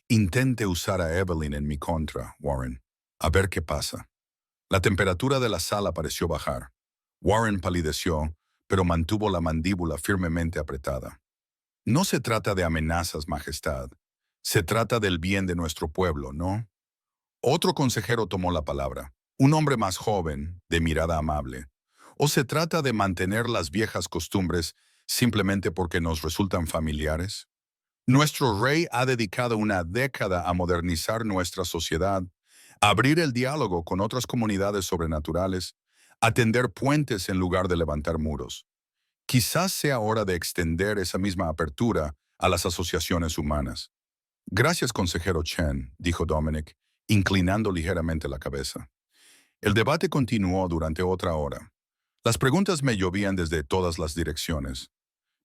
Intente usar a Evelyn en mi contra, Warren. A ver qué pasa. La temperatura de la sala pareció bajar. Warren palideció, pero mantuvo la mandíbula firmemente apretada. No se trata de amenazas, Majestad. Se trata del bien de nuestro pueblo, ¿no? Otro consejero tomó la palabra, un hombre más joven, de mirada amable. ¿O se trata de mantener las viejas costumbres simplemente porque nos resultan familiares? Nuestro rey ha dedicado una década a modernizar nuestra sociedad, abrir el diálogo con otras comunidades sobrenaturales, atender puentes en lugar de levantar muros. Quizás sea hora de extender esa misma apertura a las asociaciones humanas. Gracias, consejero Chen, dijo Dominic, inclinando ligeramente la cabeza. El debate continuó durante otra hora. Las preguntas me llovían desde todas las direcciones.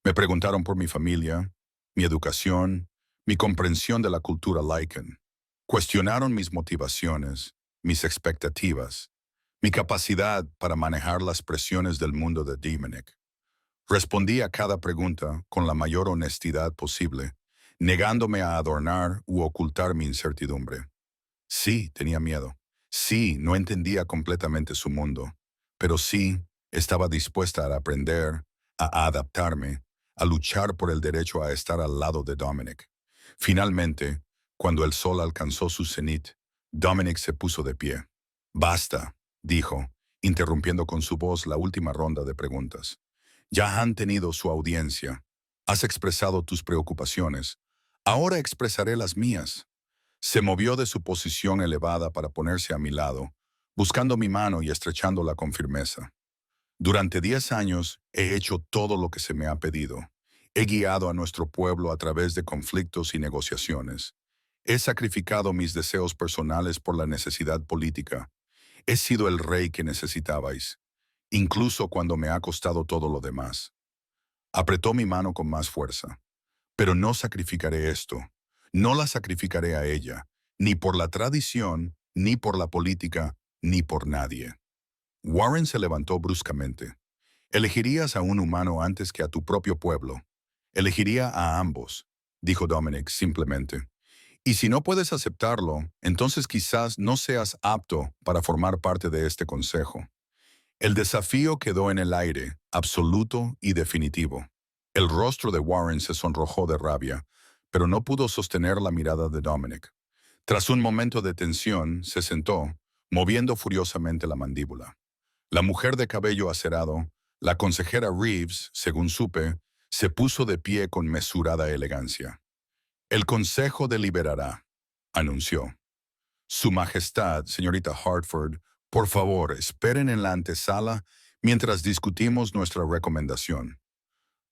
Me preguntaron por mi familia, mi educación, mi comprensión de la cultura Lycan. Cuestionaron mis motivaciones, mis expectativas, mi capacidad para manejar las presiones del mundo de Dominic. Respondí a cada pregunta con la mayor honestidad posible, negándome a adornar u ocultar mi incertidumbre. Sí, tenía miedo. Sí, no entendía completamente su mundo. Pero sí, estaba dispuesta a aprender, a adaptarme, a luchar por el derecho a estar al lado de Dominic. Finalmente, cuando el sol alcanzó su cenit, Dominic se puso de pie. Basta, dijo, interrumpiendo con su voz la última ronda de preguntas. Ya han tenido su audiencia. Has expresado tus preocupaciones. Ahora expresaré las mías. Se movió de su posición elevada para ponerse a mi lado, buscando mi mano y estrechándola con firmeza. Durante 10 años he hecho todo lo que se me ha pedido. He guiado a nuestro pueblo a través de conflictos y negociaciones. He sacrificado mis deseos personales por la necesidad política. He sido el rey que necesitabais, incluso cuando me ha costado todo lo demás. Apretó mi mano con más fuerza. Pero no sacrificaré esto. No la sacrificaré a ella, ni por la tradición, ni por la política, ni por nadie. Warren se levantó bruscamente. Elegirías a un humano antes que a tu propio pueblo. Elegiría a ambos, dijo Dominic simplemente. Y si no puedes aceptarlo, entonces quizás no seas apto para formar parte de este consejo. El desafío quedó en el aire, absoluto y definitivo. El rostro de Warren se sonrojó de rabia, pero no pudo sostener la mirada de Dominic. Tras un momento de tensión, se sentó, moviendo furiosamente la mandíbula. La mujer de cabello acerado, la consejera Reeves, según supe, se puso de pie con mesurada elegancia. El consejo deliberará, anunció. Su Majestad, señorita Hartford, por favor, esperen en la antesala mientras discutimos nuestra recomendación.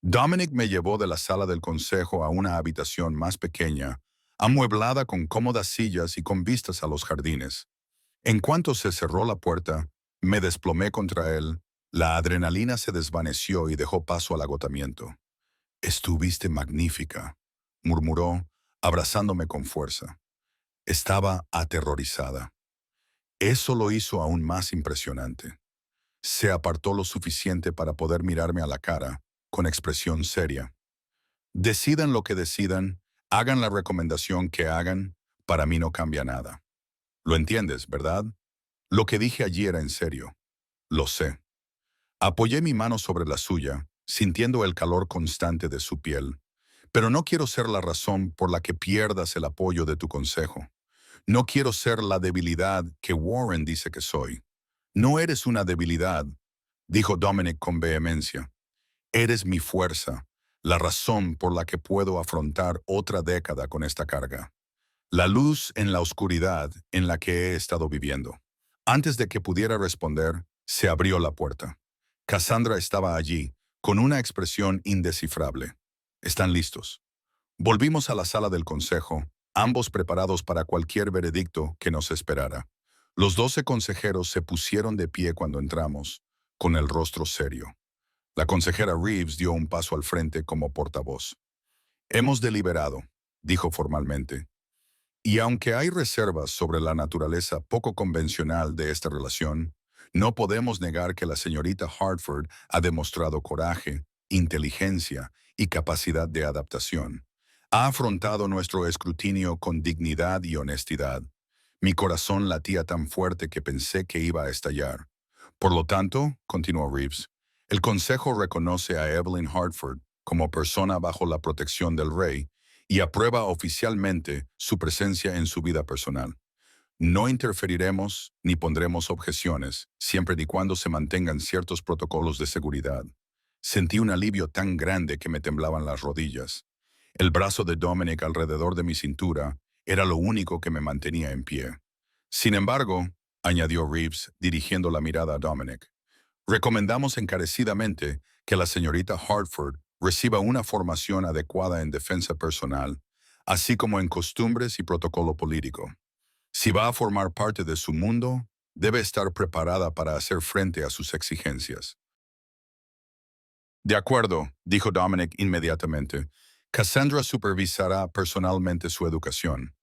Dominic me llevó de la sala del consejo a una habitación más pequeña, amueblada con cómodas sillas y con vistas a los jardines. En cuanto se cerró la puerta, me desplomé contra él, la adrenalina se desvaneció y dejó paso al agotamiento. Estuviste magnífica, murmuró, abrazándome con fuerza. Estaba aterrorizada. Eso lo hizo aún más impresionante. Se apartó lo suficiente para poder mirarme a la cara, con expresión seria. Decidan lo que decidan, hagan la recomendación que hagan, para mí no cambia nada. Lo entiendes, ¿verdad? Lo que dije allí era en serio. Lo sé. Apoyé mi mano sobre la suya, sintiendo el calor constante de su piel. Pero no quiero ser la razón por la que pierdas el apoyo de tu consejo. No quiero ser la debilidad que Warren dice que soy. No eres una debilidad, dijo Dominic con vehemencia. Eres mi fuerza, la razón por la que puedo afrontar otra década con esta carga. La luz en la oscuridad en la que he estado viviendo. Antes de que pudiera responder, se abrió la puerta. Cassandra estaba allí, con una expresión indescifrable. ¿Están listos? Volvimos a la sala del consejo, ambos preparados para cualquier veredicto que nos esperara. Los 12 consejeros se pusieron de pie cuando entramos, con el rostro serio. La consejera Reeves dio un paso al frente como portavoz. Hemos deliberado, dijo formalmente, y aunque hay reservas sobre la naturaleza poco convencional de esta relación, no podemos negar que la señorita Hartford ha demostrado coraje, inteligencia y capacidad de adaptación. Ha afrontado nuestro escrutinio con dignidad y honestidad. Mi corazón latía tan fuerte que pensé que iba a estallar. Por lo tanto, continuó Reeves, el Consejo reconoce a Evelyn Hartford como persona bajo la protección del rey y aprueba oficialmente su presencia en su vida personal. No interferiremos ni pondremos objeciones, siempre y cuando se mantengan ciertos protocolos de seguridad. Sentí un alivio tan grande que me temblaban las rodillas. El brazo de Dominic alrededor de mi cintura era lo único que me mantenía en pie. Sin embargo, añadió Reeves, dirigiendo la mirada a Dominic, recomendamos encarecidamente que la señorita Hartford reciba una formación adecuada en defensa personal, así como en costumbres y protocolo político. Si va a formar parte de su mundo, debe estar preparada para hacer frente a sus exigencias. De acuerdo, dijo Dominic inmediatamente. Cassandra supervisará personalmente su educación.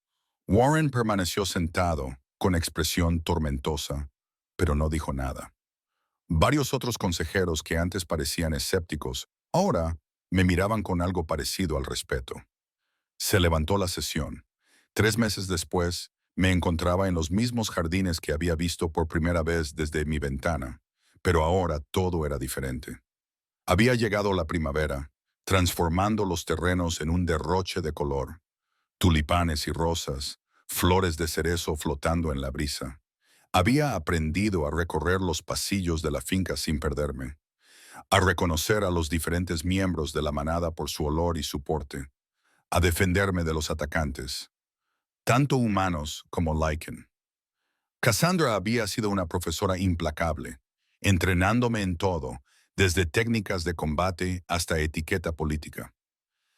Warren permaneció sentado, con expresión tormentosa, pero no dijo nada. Varios otros consejeros que antes parecían escépticos, ahora me miraban con algo parecido al respeto. Se levantó la sesión. 3 meses después, me encontraba en los mismos jardines que había visto por primera vez desde mi ventana, pero ahora todo era diferente. Había llegado la primavera, transformando los terrenos en un derroche de color, tulipanes y rosas, flores de cerezo flotando en la brisa. Había aprendido a recorrer los pasillos de la finca sin perderme, a reconocer a los diferentes miembros de la manada por su olor y su porte, a defenderme de los atacantes, tanto humanos como lichen. Cassandra había sido una profesora implacable, entrenándome en todo, desde técnicas de combate hasta etiqueta política.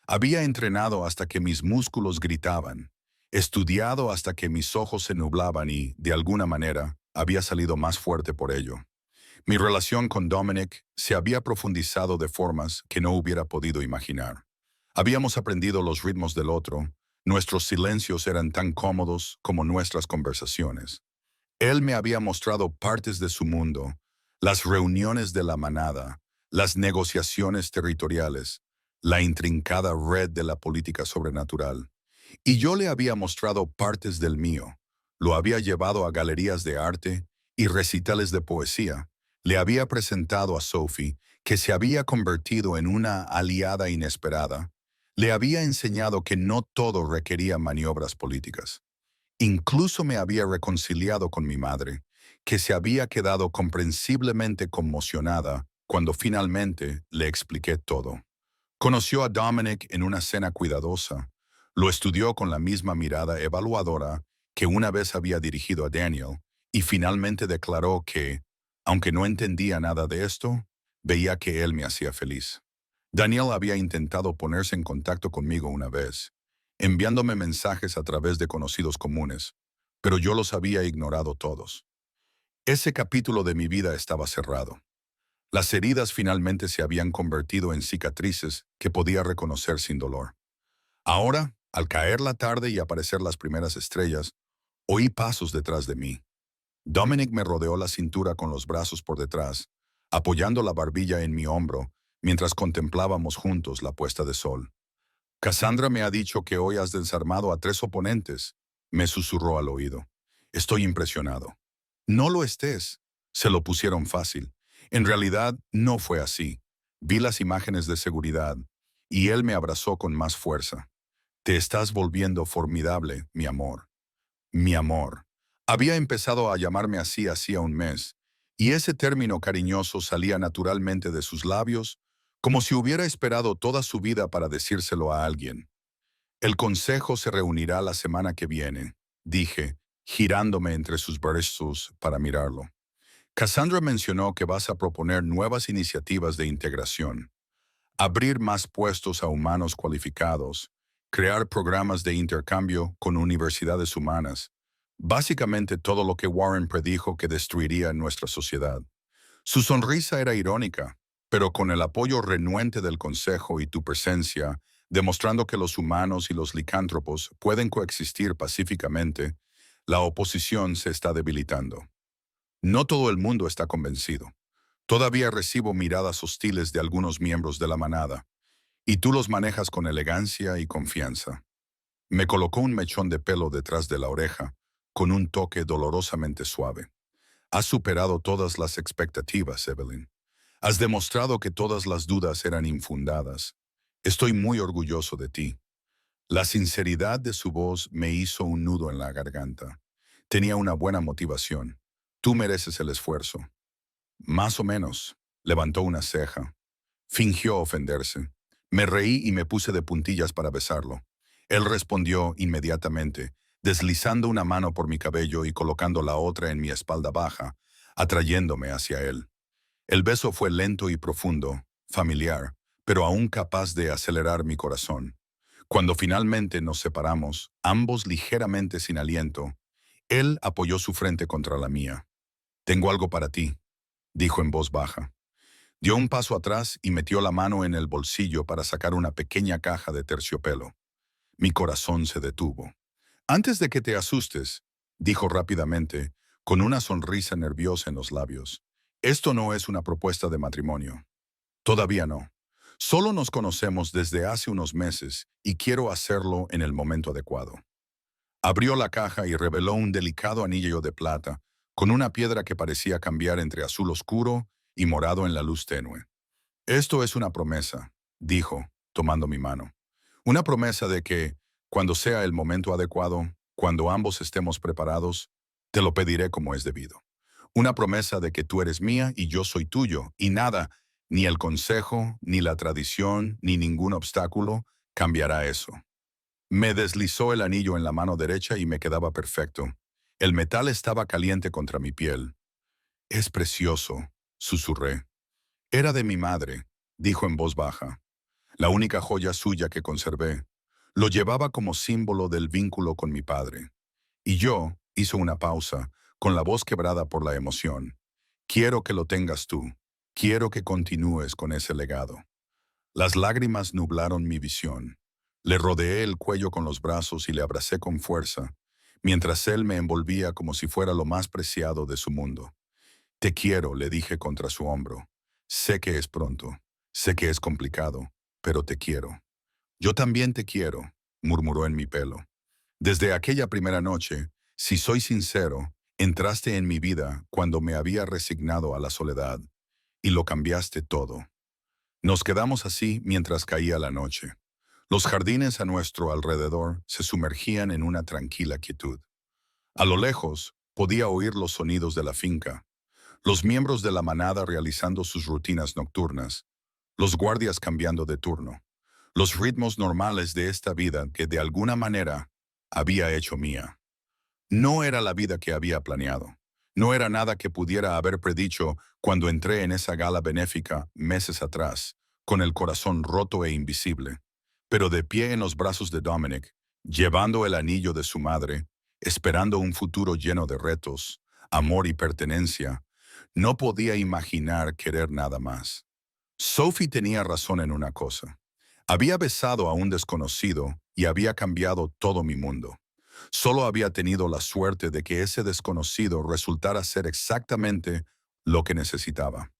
Había entrenado hasta que mis músculos gritaban, estudiado hasta que mis ojos se nublaban y, de alguna manera, había salido más fuerte por ello. Mi relación con Dominic se había profundizado de formas que no hubiera podido imaginar. Habíamos aprendido los ritmos del otro, nuestros silencios eran tan cómodos como nuestras conversaciones. Él me había mostrado partes de su mundo, las reuniones de la manada, las negociaciones territoriales, la intrincada red de la política sobrenatural. Y yo le había mostrado partes del mío. Lo había llevado a galerías de arte y recitales de poesía. Le había presentado a Sophie, que se había convertido en una aliada inesperada. Le había enseñado que no todo requería maniobras políticas. Incluso me había reconciliado con mi madre, que se había quedado comprensiblemente conmocionada cuando finalmente le expliqué todo. Conoció a Dominic en una cena cuidadosa. Lo estudió con la misma mirada evaluadora que una vez había dirigido a Daniel y finalmente declaró que, aunque no entendía nada de esto, veía que él me hacía feliz. Daniel había intentado ponerse en contacto conmigo una vez, enviándome mensajes a través de conocidos comunes, pero yo los había ignorado todos. Ese capítulo de mi vida estaba cerrado. Las heridas finalmente se habían convertido en cicatrices que podía reconocer sin dolor. Ahora, al caer la tarde y aparecer las primeras estrellas, oí pasos detrás de mí. Dominic me rodeó la cintura con los brazos por detrás, apoyando la barbilla en mi hombro, mientras contemplábamos juntos la puesta de sol. Cassandra me ha dicho que hoy has desarmado a 3 oponentes, me susurró al oído. Estoy impresionado. No lo estés. Se lo pusieron fácil. En realidad, no fue así. Vi las imágenes de seguridad, y él me abrazó con más fuerza. Te estás volviendo formidable, mi amor. Mi amor. Había empezado a llamarme así hacía un mes, y ese término cariñoso salía naturalmente de sus labios, como si hubiera esperado toda su vida para decírselo a alguien. El consejo se reunirá la semana que viene, dije, girándome entre sus brazos para mirarlo. Cassandra mencionó que vas a proponer nuevas iniciativas de integración, abrir más puestos a humanos cualificados, crear programas de intercambio con universidades humanas, básicamente todo lo que Warren predijo que destruiría nuestra sociedad. Su sonrisa era irónica, pero con el apoyo renuente del Consejo y tu presencia, demostrando que los humanos y los licántropos pueden coexistir pacíficamente, la oposición se está debilitando. No todo el mundo está convencido. Todavía recibo miradas hostiles de algunos miembros de la manada, y tú los manejas con elegancia y confianza. Me colocó un mechón de pelo detrás de la oreja, con un toque dolorosamente suave. Has superado todas las expectativas, Evelyn. Has demostrado que todas las dudas eran infundadas. Estoy muy orgulloso de ti. La sinceridad de su voz me hizo un nudo en la garganta. Tenía una buena motivación. Tú mereces el esfuerzo. Más o menos. Levantó una ceja. Fingió ofenderse. Me reí y me puse de puntillas para besarlo. Él respondió inmediatamente, deslizando una mano por mi cabello y colocando la otra en mi espalda baja, atrayéndome hacia él. El beso fue lento y profundo, familiar, pero aún capaz de acelerar mi corazón. Cuando finalmente nos separamos, ambos ligeramente sin aliento, él apoyó su frente contra la mía. «Tengo algo para ti», dijo en voz baja. Dio un paso atrás y metió la mano en el bolsillo para sacar una pequeña caja de terciopelo. Mi corazón se detuvo. «Antes de que te asustes», dijo rápidamente, con una sonrisa nerviosa en los labios, «esto no es una propuesta de matrimonio. Todavía no. Solo nos conocemos desde hace unos meses y quiero hacerlo en el momento adecuado». Abrió la caja y reveló un delicado anillo de plata, con una piedra que parecía cambiar entre azul oscuro y morado en la luz tenue. «Esto es una promesa», dijo, tomando mi mano. «Una promesa de que, cuando sea el momento adecuado, cuando ambos estemos preparados, te lo pediré como es debido. Una promesa de que tú eres mía y yo soy tuyo, y nada, ni el consejo, ni la tradición, ni ningún obstáculo, cambiará eso». Me deslizó el anillo en la mano derecha y me quedaba perfecto. El metal estaba caliente contra mi piel. «Es precioso», susurré. «Era de mi madre», dijo en voz baja. «La única joya suya que conservé. Lo llevaba como símbolo del vínculo con mi padre». Y yo, hizo una pausa, con la voz quebrada por la emoción. «Quiero que lo tengas tú. Quiero que continúes con ese legado». Las lágrimas nublaron mi visión. Le rodeé el cuello con los brazos y le abracé con fuerza, mientras él me envolvía como si fuera lo más preciado de su mundo. «Te quiero», le dije contra su hombro. «Sé que es pronto, sé que es complicado, pero te quiero». «Yo también te quiero», murmuró en mi pelo. Desde aquella primera noche, si soy sincero, entraste en mi vida cuando me había resignado a la soledad, y lo cambiaste todo. Nos quedamos así mientras caía la noche. Los jardines a nuestro alrededor se sumergían en una tranquila quietud. A lo lejos, podía oír los sonidos de la finca, los miembros de la manada realizando sus rutinas nocturnas, los guardias cambiando de turno, los ritmos normales de esta vida que de alguna manera había hecho mía. No era la vida que había planeado. No era nada que pudiera haber predicho cuando entré en esa gala benéfica meses atrás, con el corazón roto e invisible. Pero de pie en los brazos de Dominic, llevando el anillo de su madre, esperando un futuro lleno de retos, amor y pertenencia, no podía imaginar querer nada más. Sophie tenía razón en una cosa. Había besado a un desconocido y había cambiado todo mi mundo. Solo había tenido la suerte de que ese desconocido resultara ser exactamente lo que necesitaba.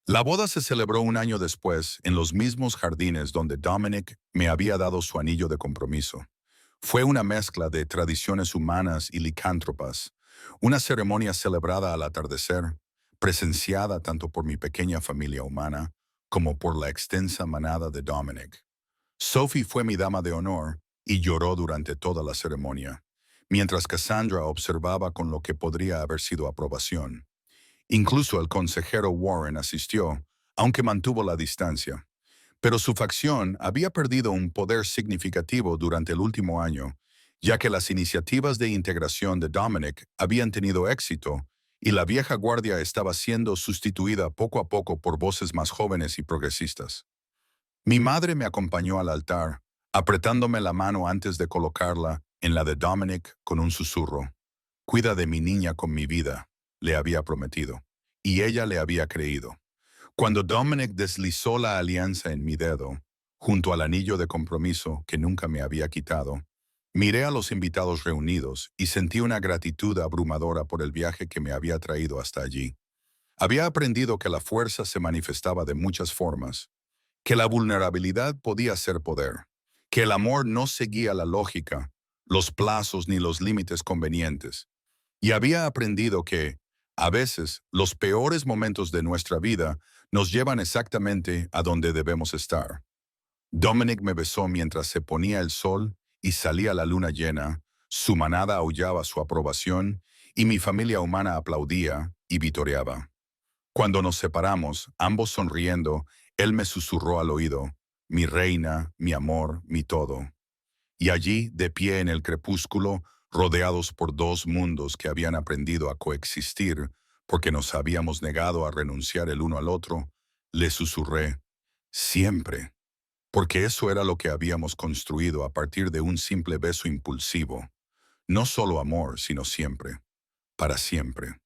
La boda se celebró un año después en los mismos jardines donde Dominic me había dado su anillo de compromiso. Fue una mezcla de tradiciones humanas y licántropas, una ceremonia celebrada al atardecer, presenciada tanto por mi pequeña familia humana como por la extensa manada de Dominic. Sophie fue mi dama de honor y lloró durante toda la ceremonia, mientras Cassandra observaba con lo que podría haber sido aprobación. Incluso el consejero Warren asistió, aunque mantuvo la distancia. Pero su facción había perdido un poder significativo durante el último año, ya que las iniciativas de integración de Dominic habían tenido éxito y la vieja guardia estaba siendo sustituida poco a poco por voces más jóvenes y progresistas. Mi madre me acompañó al altar, apretándome la mano antes de colocarla en la de Dominic con un susurro. «Cuida de mi niña con mi vida», le había prometido, y ella le había creído. Cuando Dominic deslizó la alianza en mi dedo, junto al anillo de compromiso que nunca me había quitado, miré a los invitados reunidos y sentí una gratitud abrumadora por el viaje que me había traído hasta allí. Había aprendido que la fuerza se manifestaba de muchas formas, que la vulnerabilidad podía ser poder, que el amor no seguía la lógica, los plazos ni los límites convenientes. Y había aprendido que, a veces, los peores momentos de nuestra vida nos llevan exactamente a donde debemos estar. Dominic me besó mientras se ponía el sol y salía la luna llena, su manada aullaba su aprobación y mi familia humana aplaudía y vitoreaba. Cuando nos separamos, ambos sonriendo, él me susurró al oído, «Mi reina, mi amor, mi todo». Y allí, de pie en el crepúsculo, Rodeados por dos mundos que habían aprendido a coexistir porque nos habíamos negado a renunciar el uno al otro, le susurré, siempre, porque eso era lo que habíamos construido a partir de un simple beso impulsivo. No solo amor, sino siempre, para siempre.